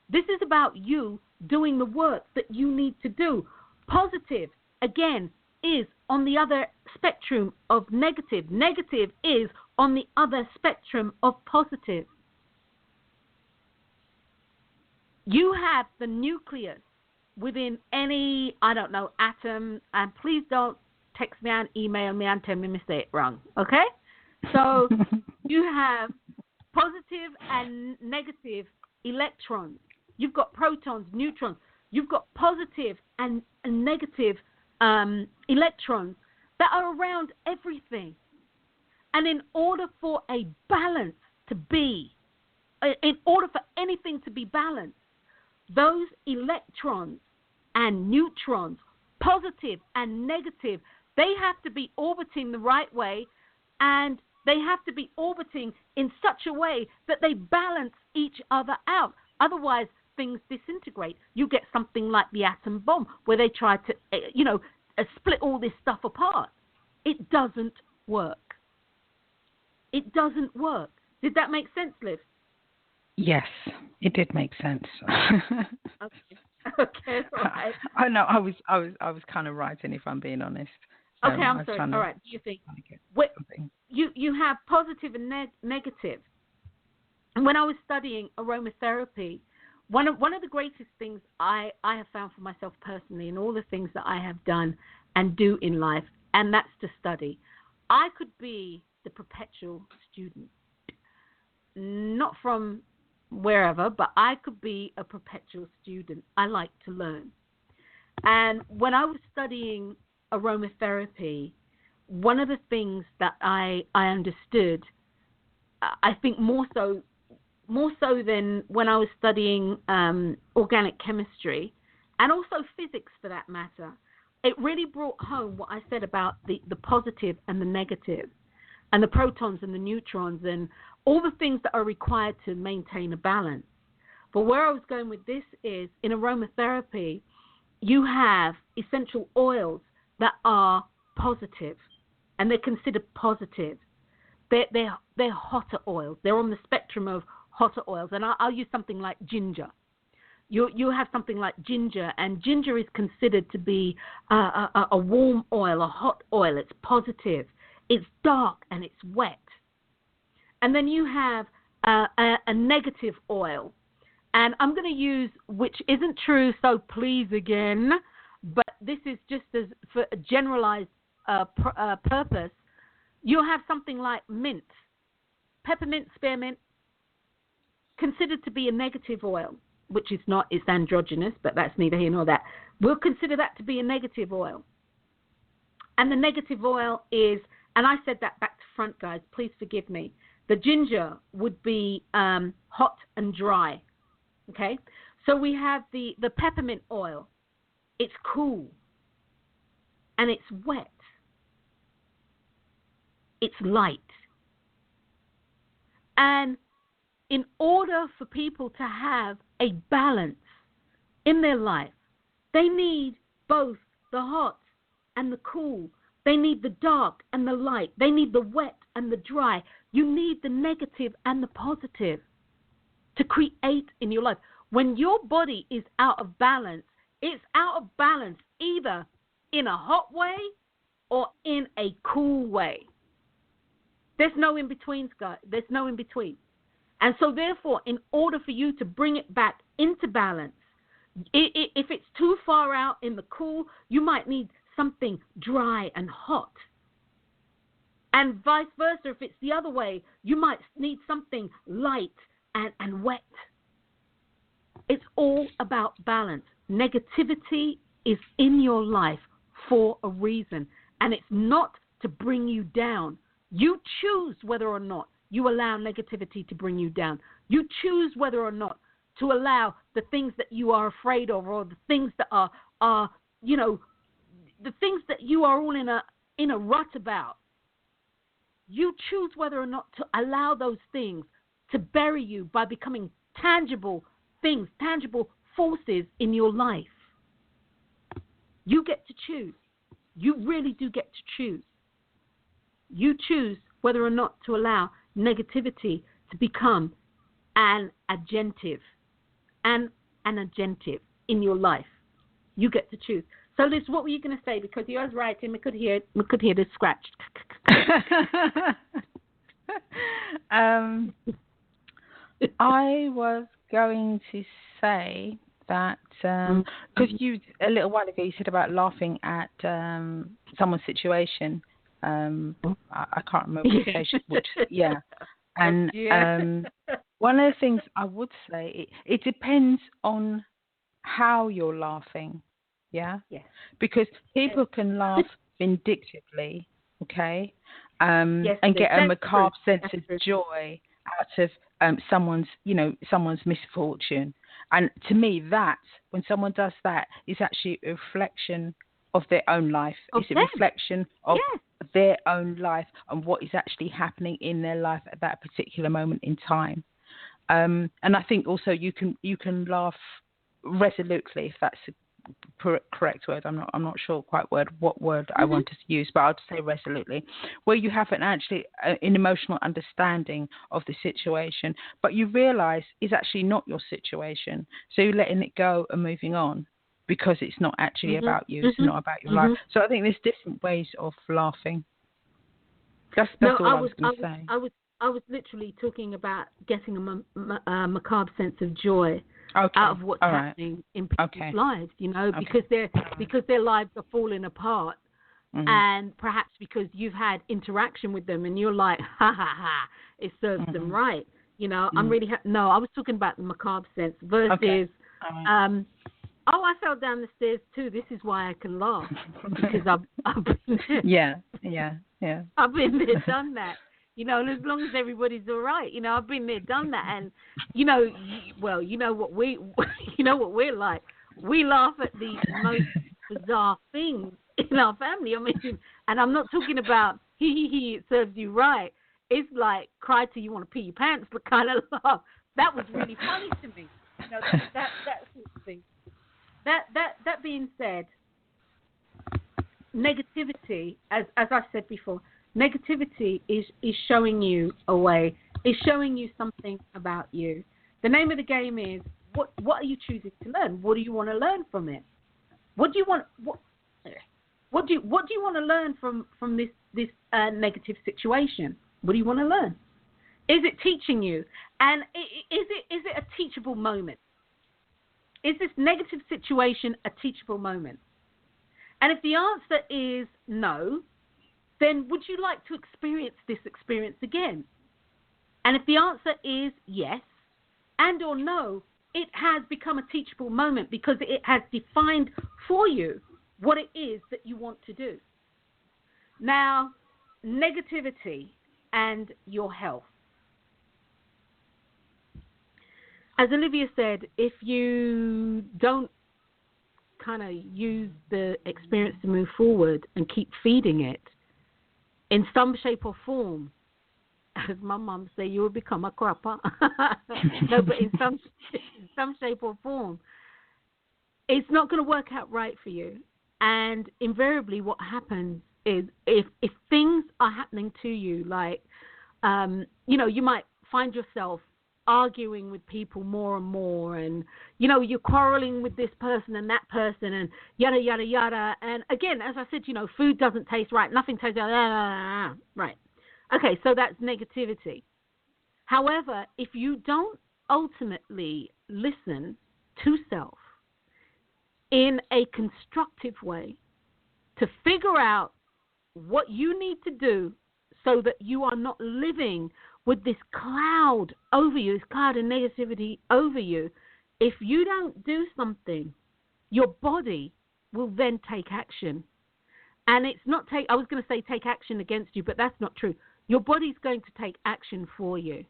This is about you doing the work that you need to do. Positive, again, is on the other spectrum of negative. Negative is on the other spectrum of positive. You have the nucleus within any, atom, and please don't text me and email me and tell me I say it wrong, okay? So you have positive and negative electrons. You've got protons, neutrons. You've got positive and negative electrons that are around everything. And in order for a balance to be, in order for anything to be balanced, those electrons and neutrons, positive and negative, they have to be orbiting the right way, and they have to be orbiting in such a way that they balance each other out. Otherwise, things disintegrate. You get something like the atom bomb, where they try to, split all this stuff apart. It doesn't work. It doesn't work. Did that make sense, Liv? Yes, it did make sense. Okay, right. I know. I was kind of writing, if I'm being honest. Okay, I'm sorry. All right. Do you think you have positive and negative? And when I was studying aromatherapy, one of the greatest things I have found for myself personally, in all the things that I have done and do in life, and that's to study. I could be the perpetual student, not from wherever, but I could be a perpetual student. I like to learn. And when I was studying aromatherapy, one of the things that I understood, I think more so than when I was studying organic chemistry, and also physics for that matter, it really brought home what I said about the positive and the negative, and the protons and the neutrons, and all the things that are required to maintain a balance. But where I was going with this is, in aromatherapy, you have essential oils that are positive, and they're considered positive. They're hotter oils. They're on the spectrum of hotter oils. And I'll use something like ginger. You have something like ginger, and ginger is considered to be a warm oil, a hot oil. It's positive. It's dark and it's wet. And then you have a negative oil. And I'm going to use, which isn't true, so please again, but this is just as for a generalized purpose. You'll have something like mint, peppermint, spearmint, considered to be a negative oil, which is not, it's androgynous, but that's neither here nor there. We'll consider that to be a negative oil. And the negative oil is, and I said that back to front, guys, please forgive me. The ginger would be hot and dry, okay? So we have the peppermint oil. It's cool, and it's wet. It's light. And in order for people to have a balance in their life, they need both the hot and the cool. They need the dark and the light. They need the wet and the dry. You need the negative and the positive to create in your life. When your body is out of balance, it's out of balance either in a hot way or in a cool way. There's no in between, Scott. There's no in between. And so therefore, in order for you to bring it back into balance, if it's too far out in the cool, you might need something dry and hot. And vice versa, if it's the other way, you might need something light and wet. It's all about balance. Negativity is in your life for a reason, and it's not to bring you down. You choose whether or not you allow negativity to bring you down. You choose whether or not to allow the things that you are afraid of, or the things that are the things that you are all in a rut about. You choose whether or not to allow those things to bury you by becoming tangible things, tangible forces in your life. You get to choose. You really do get to choose. You choose whether or not to allow negativity to become an agentive in your life. You get to choose. So, Liz, what were you going to say? Because you was right, and we could hear the scratch. I was going to say that because you a little while ago you said about laughing at someone's situation. I can't remember which yeah. And one of the things I would say, it depends on how you're laughing. Yeah? Yes. Because people can laugh vindictively, okay? And get a macabre sense of joy out of someone's misfortune. And to me, that when someone does that, is actually a reflection of their own life. It's a reflection of their own life and what is actually happening in their life at that particular moment in time. And I think also you can laugh resolutely, if that's a correct word. I'm not sure quite what word I wanted to use, but I'll just say resolutely, where you have an emotional understanding of the situation, but you realise it's actually not your situation, so you're letting it go and moving on because it's not actually about you. It's not about your life. So I think there's different ways of laughing. That's all I was going to say. I was literally talking about getting a macabre sense of joy out of what's happening in people's lives, because their lives are falling apart, and perhaps because you've had interaction with them and you're like, ha ha ha, it serves them right. I'm really no. I was talking about the macabre sense versus, I fell down the stairs too. This is why I can laugh, because I've been there. Yeah. I've been there, done that. And as long as everybody's all right, I've been there, done that, and you know what we're like. We laugh at the most bizarre things in our family. I mean, and I'm not talking about it serves you right. It's like cry till you want to pee your pants, but kind of laugh. That was really funny to me. That sort of thing. That being said, negativity, as I said before. Negativity is showing you a way, is showing you something about you. The name of the game is what are you choosing to learn? What do you want to learn from it? What do you want to learn from this negative situation? What do you want to learn? Is it teaching you? And is it a teachable moment? Is this negative situation a teachable moment? And if the answer is no, then would you like to experience this experience again? And if the answer is yes and or no, it has become a teachable moment because it has defined for you what it is that you want to do. Now, negativity and your health. As Olivia said, if you don't kind of use the experience to move forward and keep feeding it, in some shape or form, as my mum say, you will become a crapper. No, but in some shape or form, it's not going to work out right for you. And invariably what happens is if things are happening to you, like, you might find yourself arguing with people more and more, and you're quarreling with this person and that person, and yada yada yada. And again, as I said, food doesn't taste right, nothing tastes right. Okay, so that's negativity. However, if you don't ultimately listen to self in a constructive way to figure out what you need to do so that you are not living with this cloud over you, this cloud of negativity over you, if you don't do something, your body will then take action. And it's not I was going to say take action against you, but that's not true. Your body's going to take action for you.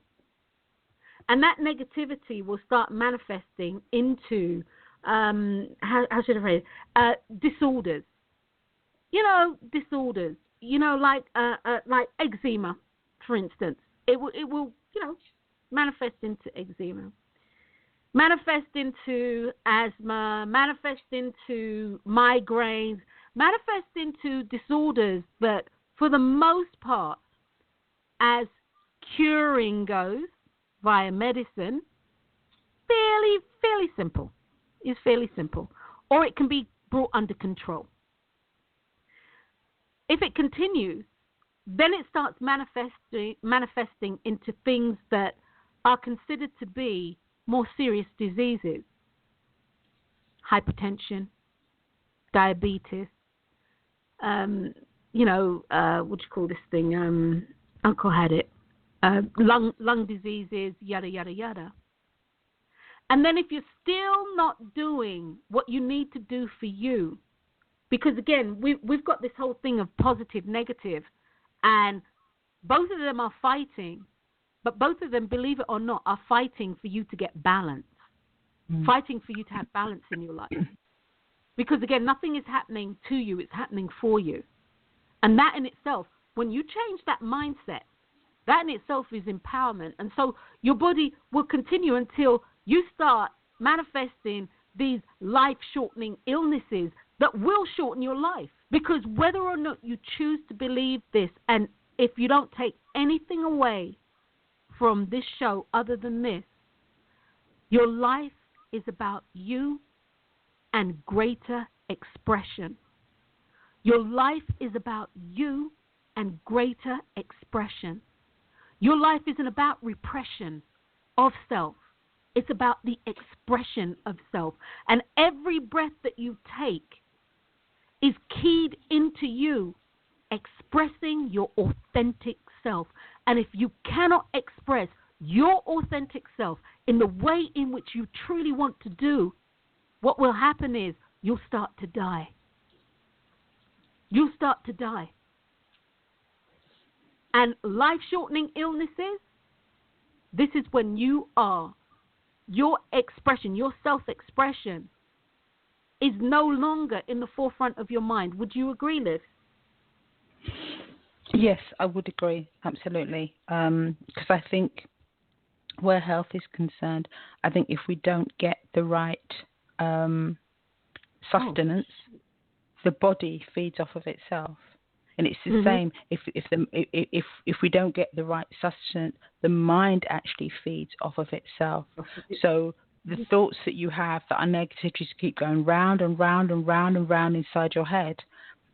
And that negativity will start manifesting into, how should I phrase it? Disorders. Disorders. Like eczema, for instance. It will, manifest into eczema, manifest into asthma, manifest into migraines, manifest into disorders that, for the most part, as curing goes via medicine, fairly simple. It's fairly simple. Or it can be brought under control. If it continues, then it starts manifesting into things that are considered to be more serious diseases. Hypertension, diabetes, what do you call this thing? Uncle had it. Lung diseases, yada, yada, yada. And then if you're still not doing what you need to do for you, because again, we've got this whole thing of positive, negative, and both of them are fighting But both of them, believe it or not, are fighting for you to get balance, fighting for you to have balance in your life. Because, again, nothing is happening to you, it's happening for you. And that in itself, when you change that mindset, that in itself is empowerment. And so your body will continue until you start manifesting these life-shortening illnesses that will shorten your life. Because whether or not you choose to believe this, and if you don't take anything away from this show other than this, your life is about you and greater expression. Your life is about you and greater expression. Your life isn't about repression of self. It's about the expression of self. And every breath that you take is keyed into you expressing your authentic self. And if you cannot express your authentic self in the way in which you truly want to do, what will happen is you'll start to die. You'll start to die. And life-shortening illnesses, this is when your expression, your self-expression is no longer in the forefront of your mind. Would you agree, Liv? Yes, I would agree, absolutely. Because I think where health is concerned, I think if we don't get the right sustenance, the body feeds off of itself. And it's the same. If we don't get the right sustenance, the mind actually feeds off of itself. So the thoughts that you have that are negative just keep going round and round and round and round inside your head,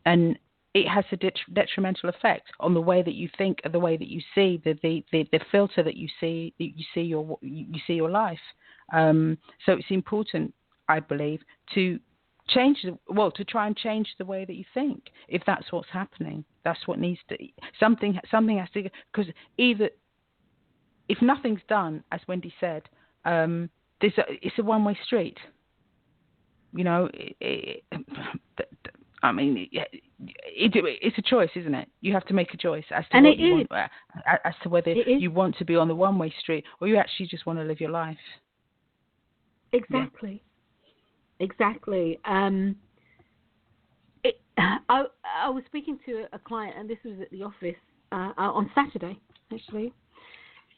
and it has a detrimental effect on the way that you think, and the way that you see, the filter that you see your life. So it's important, I believe, to try and change the way that you think. If that's what's happening, that's what needs to. Something has to, because either if nothing's done, as Wendy said, it's a one-way street. You know, I mean, it's a choice, isn't it? You have to make a choice as to what you want, as to whether you want to be on the one-way street or you actually just want to live your life. Exactly. Yeah. Exactly. I was speaking to a client, and this was at the office on Saturday, actually.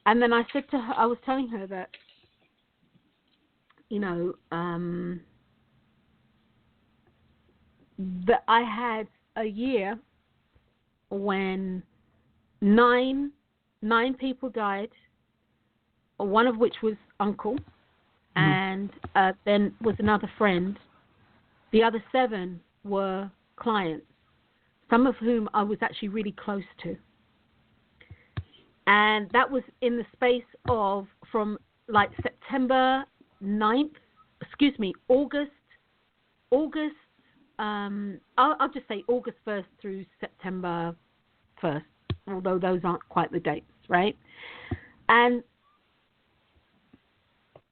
And then I said to her, I was telling her that, you know, that I had a year when nine people died, one of which was uncle, and then was another friend. The other 7 were clients, some of whom I was actually really close to. And that was in the space of from like September 9th, August, I'll just say August 1st through September 1st, although those aren't quite the dates, right? And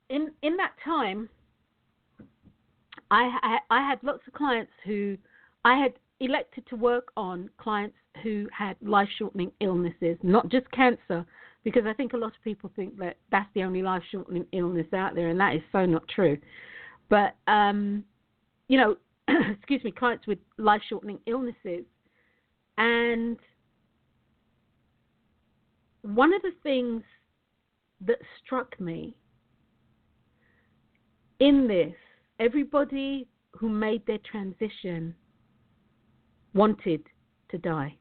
in that time, I had lots of clients who I had elected to work on, clients who had life-shortening illnesses, not just cancer, because I think a lot of people think that that's the only life-shortening illness out there, and that is so not true. But, you know, clients with life-shortening illnesses. And one of the things that struck me in this, everybody who made their transition wanted to die.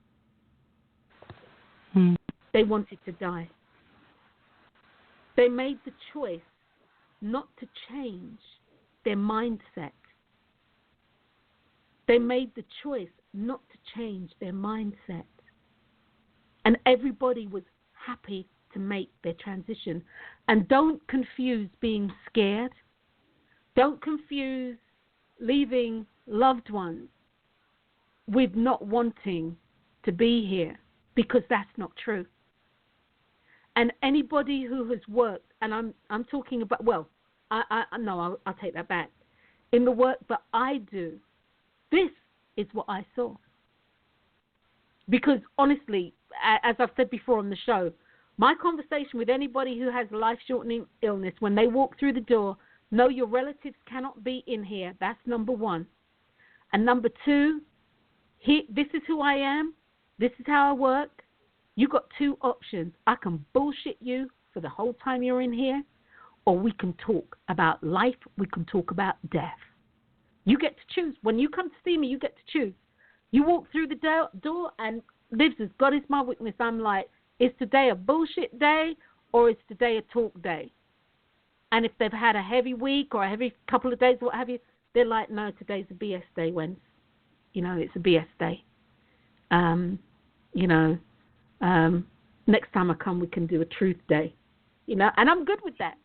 They wanted to die. They made the choice not to change their mindset. They made the choice not to change their mindset. And everybody was happy to make their transition. And don't confuse being scared. Don't confuse leaving loved ones with not wanting to be here, because that's not true. And anybody who has worked, and I'm talking about, well, I'll take that back. In the work that I do, this is what I saw. Because honestly, as I've said before on the show, My conversation with anybody who has life-shortening illness, when they walk through the door, no, your relatives cannot be in here. That's number one. And number two, this is who I am. This is how I work. You got two options. I can bullshit you for the whole time you're in here, or we can talk about life. We can talk about death. You get to choose. When you come to see me, you get to choose. You walk through the door and lives as God is my witness. I'm like, is today a bullshit day or is today a talk day? And if they've had a heavy week or a heavy couple of days, what have you, they're like, no, today's a BS day, Wens. It's a BS day. Next time I come, we can do a truth day. And I'm good with that.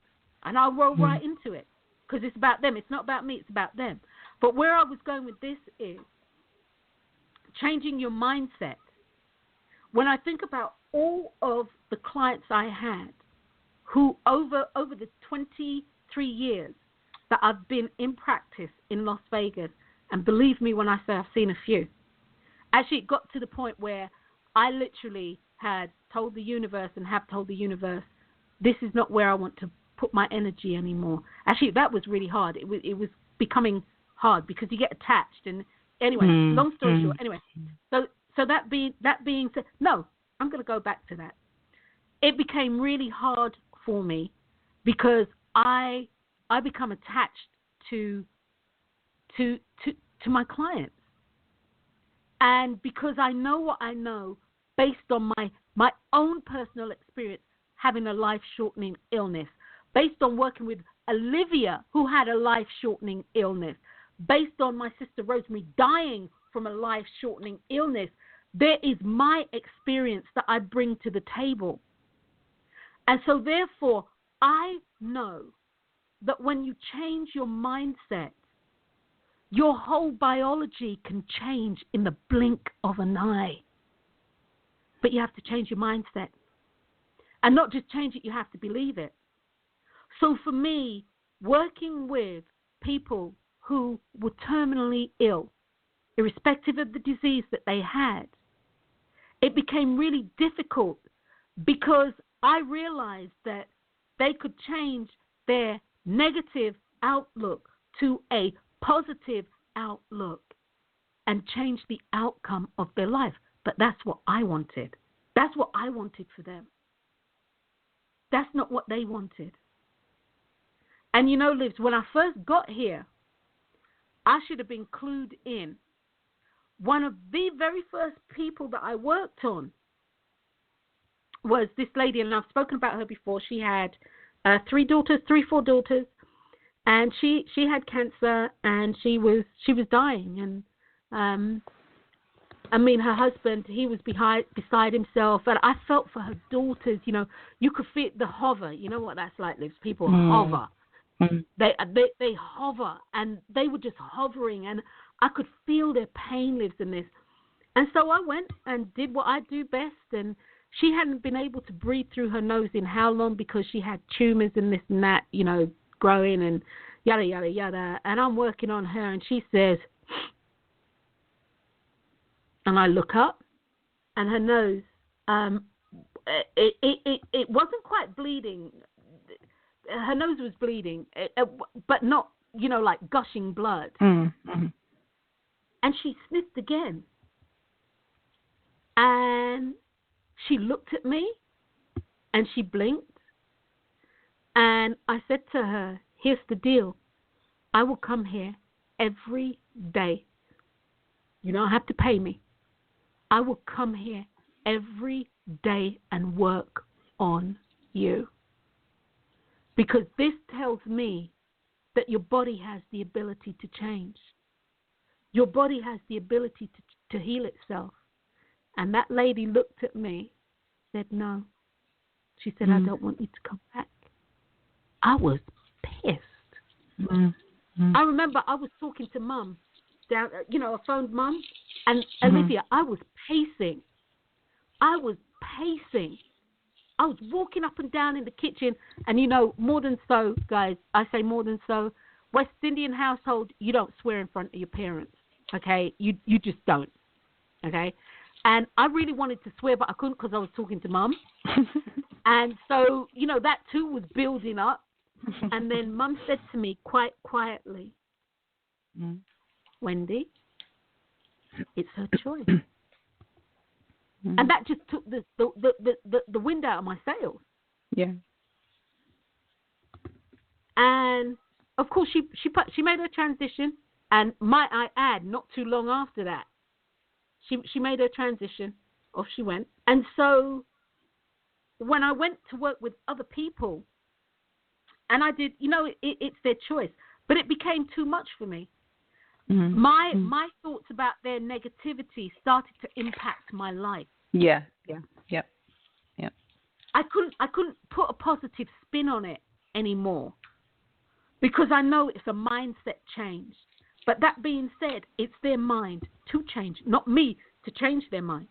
And I'll roll right into it because it's about them. It's not about me. It's about them. But where I was going with this is changing your mindset. When I think about all of the clients I had who over the 23 years that I've been in practice in Las Vegas, and believe me when I say I've seen a few, actually it got to the point where I literally had told the universe and have told the universe, this is not where I want to put my energy anymore. Actually, that was really hard. It was becoming hard because you get attached. And anyway, long story short, anyway, so that being said, no, I'm going to go back to that. It became really hard for me because I become attached to my clients. And because I know what I know based on my own personal experience having a life-shortening illness, based on working with Olivia, who had a life-shortening illness, based on my sister Rosemary dying from a life-shortening illness, there is my experience that I bring to the table. And so therefore, I know that when you change your mindset, your whole biology can change in the blink of an eye. But you have to change your mindset. And not just change it, you have to believe it. So for me, working with people who were terminally ill, irrespective of the disease that they had, it became really difficult because I realized that they could change their negative outlook to a positive outlook and change the outcome of their life. But that's what I wanted. That's what I wanted for them. That's not what they wanted. And Liz, when I first got here, I should have been clued in. One of the very first people that I worked on was this lady, and I've spoken about her before. She had 4 daughters, and she had cancer, and she was dying. And her husband, he was beside himself, and I felt for her daughters. You could feel the hover. You know what that's like, Liz? People hover. They hover, and they were just hovering, and I could feel their pain, Lives, in this. And so I went and did what I do best, and she hadn't been able to breathe through her nose in how long because she had tumors and this and that, growing and yada, yada, yada. And I'm working on her, and she says, and I look up, and her nose, it wasn't quite bleeding. Her nose was bleeding, but not, like gushing blood. Mm-hmm. And she sniffed again. And she looked at me, and she blinked. And I said to her, here's the deal. I will come here every day. You don't have to pay me. I will come here every day and work on you. Because this tells me that your body has the ability to change. Your body has the ability to heal itself. And that lady looked at me, said no. She said, I don't want you to come back. I was pissed. I remember I was talking to Mum, I phoned Mum, and Olivia, I was pacing. I was walking up and down in the kitchen, and more than so, guys, I say more than so, West Indian household, you don't swear in front of your parents, okay? You just don't, okay? And I really wanted to swear, but I couldn't because I was talking to Mum. And so, that too was building up. And then Mum said to me quite quietly, Wendy, it's her choice. And that just took the wind out of my sails. Yeah. And of course, she made her transition, and might I add, not too long after that, she made her transition. Off she went. And so when I went to work with other people, and I did, it's their choice, but it became too much for me. My thoughts about their negativity started to impact my life. Yeah. I couldn't put a positive spin on it anymore because I know it's a mindset change. But that being said, it's their mind to change, not me to change their mind.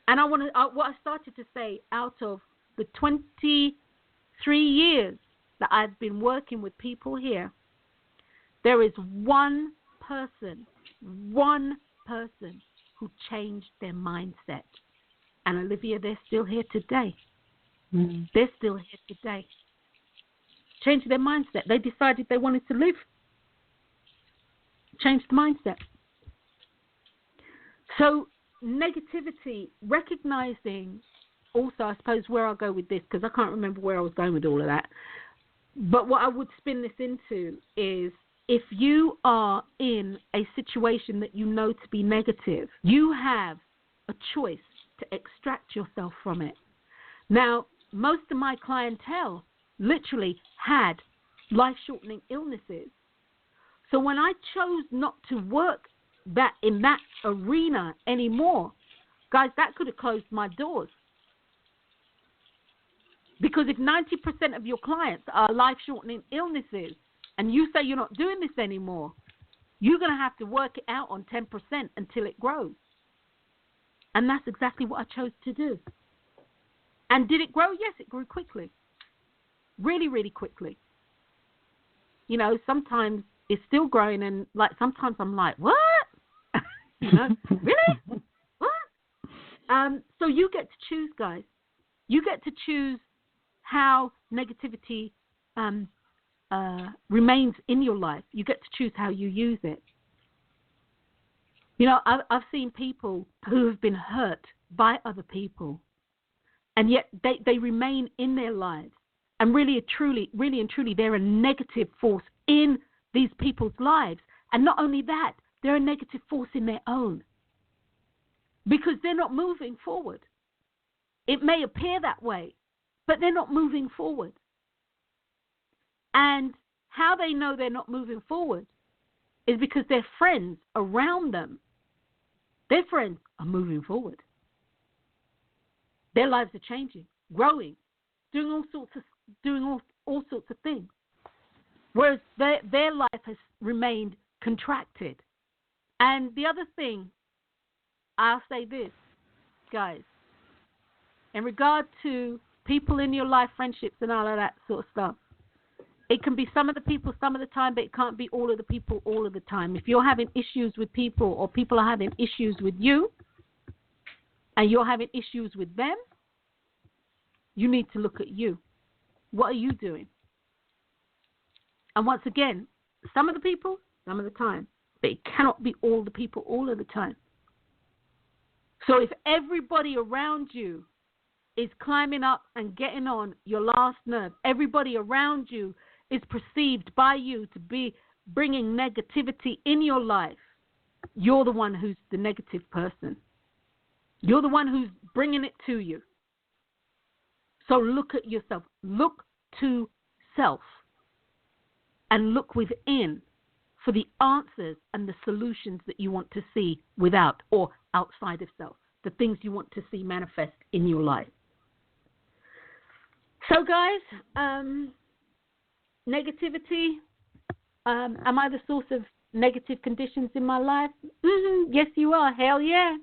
And what I started to say, out of the 23 years that I've been working with people here, there is one person who changed their mindset. And Olivia, they're still here today. They're still here today. Changed their mindset. They decided they wanted to live. Changed the mindset. So negativity, recognizing also, I suppose where I'll go with this, because I can't remember where I was going with all of that. But what I would spin this into is, if you are in a situation that you know to be negative, you have a choice to extract yourself from it. Now, most of my clientele literally had life-shortening illnesses. So when I chose not to work in that arena anymore, guys, that could have closed my doors. Because if 90% of your clients are life-shortening illnesses, and you say you're not doing this anymore, you're going to have to work it out on 10% until it grows. And that's exactly what I chose to do. And did it grow? Yes, it grew quickly. Really, really quickly. Sometimes it's still growing, and sometimes I'm like, what? Really? What? So you get to choose, guys. You get to choose how negativity remains in your life. You get to choose how you use it. I've seen people who have been hurt by other people, and yet they remain in their lives. And really and truly, they're a negative force in these people's lives. And not only that, they're a negative force in their own, because they're not moving forward. It may appear that way, but they're not moving forward. And how they know they're not moving forward is because their friends around them, their friends are moving forward. Their lives are changing, growing, doing all sorts of things. Whereas their life has remained contracted. And the other thing, I'll say this, guys, in regard to people in your life, friendships and all of that sort of stuff, it can be some of the people some of the time, but it can't be all of the people all of the time. If you're having issues with people, or people are having issues with you, and you're having issues with them, you need to look at you. What are you doing? And once again, some of the people, some of the time, but it cannot be all the people all of the time. So if everybody around you is climbing up and getting on your last nerve, everybody around you is perceived by you to be bringing negativity in your life, you're the one who's the negative person. You're the one who's bringing it to you. So look at yourself. Look to self. And look within for the answers and the solutions that you want to see without or outside of self. The things you want to see manifest in your life. So guys, negativity, am I the source of negative conditions in my life? Yes, you are. Hell yeah.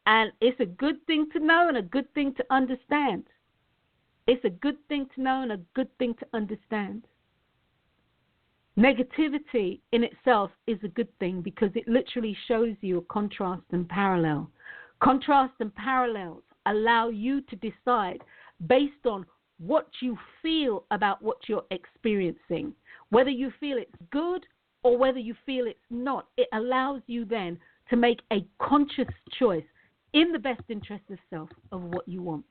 And it's a good thing to know and a good thing to understand. It's a good thing to know and a good thing to understand. Negativity in itself is a good thing because it literally shows you a contrast and parallel. Contrast and parallels allow you to decide based on what you feel about what you're experiencing, whether you feel it's good or whether you feel it's not. It allows you then to make a conscious choice in the best interest of self of what you want.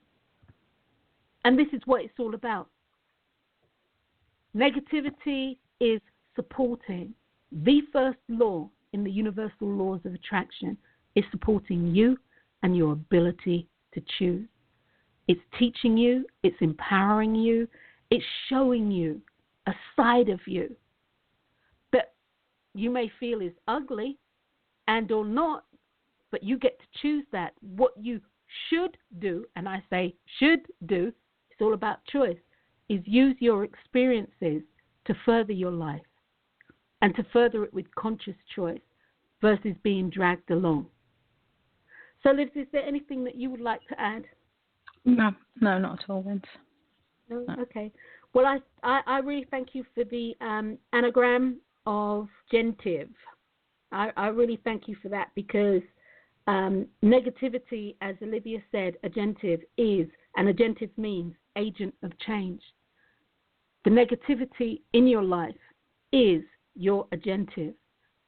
And this is what it's all about. Negativity is supporting the first law in the universal laws of attraction, is supporting you and your ability to choose. It's teaching you, it's empowering you, it's showing you a side of you that you may feel is ugly and or not, but you get to choose that. What you should do, and I say should do, it's all about choice, is use your experiences to further your life and to further it with conscious choice versus being dragged along. So, Liv, is there anything that you would like to add? No, not at all, Vince. No? Okay. Well, I really thank you for the anagram of gentive. I really thank you for that because negativity, as Olivia said, agentive is, and agentive means agent of change. The negativity in your life is your agentive,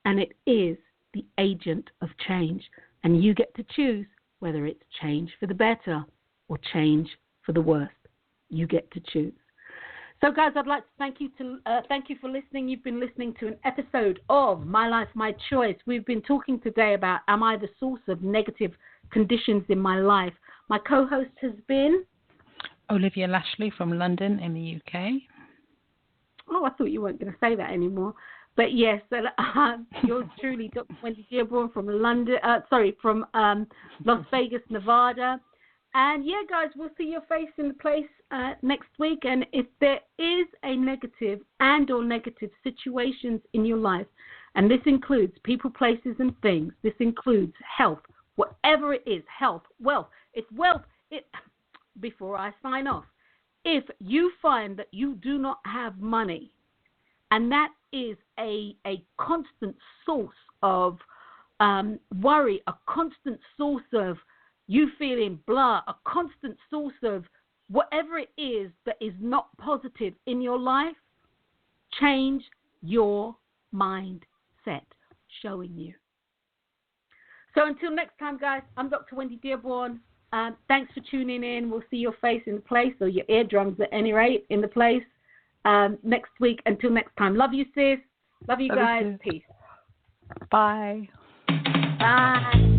and it is the agent of change. And you get to choose whether it's change for the better or change for the worse. You get to choose. So, guys, I'd like to thank you for listening. You've been listening to an episode of My Life, My Choice. We've been talking today about, am I the source of negative conditions in my life? My co-host has been Olivia Lashley from London in the UK. Oh, I thought you weren't going to say that anymore. But yes, yours truly, Dr. Drwendydearborne from from Las Vegas, Nevada. And yeah, guys, we'll see your face in the place next week. And if there is a negative and or negative situations in your life, and this includes people, places, and things, this includes health, whatever it is, health, wealth. It's wealth. Before I sign off, if you find that you do not have money, and that is a constant source of worry, a constant source of you feeling blah, a constant source of whatever it is that is not positive in your life, change your mindset, showing you. So until next time, guys, I'm Dr. Drwendydearborne. Thanks for tuning in. We'll see your face in the place, or your eardrums at any rate, in the place next week. Until next time. Love you, sis. Love you guys. Peace. Bye. Bye.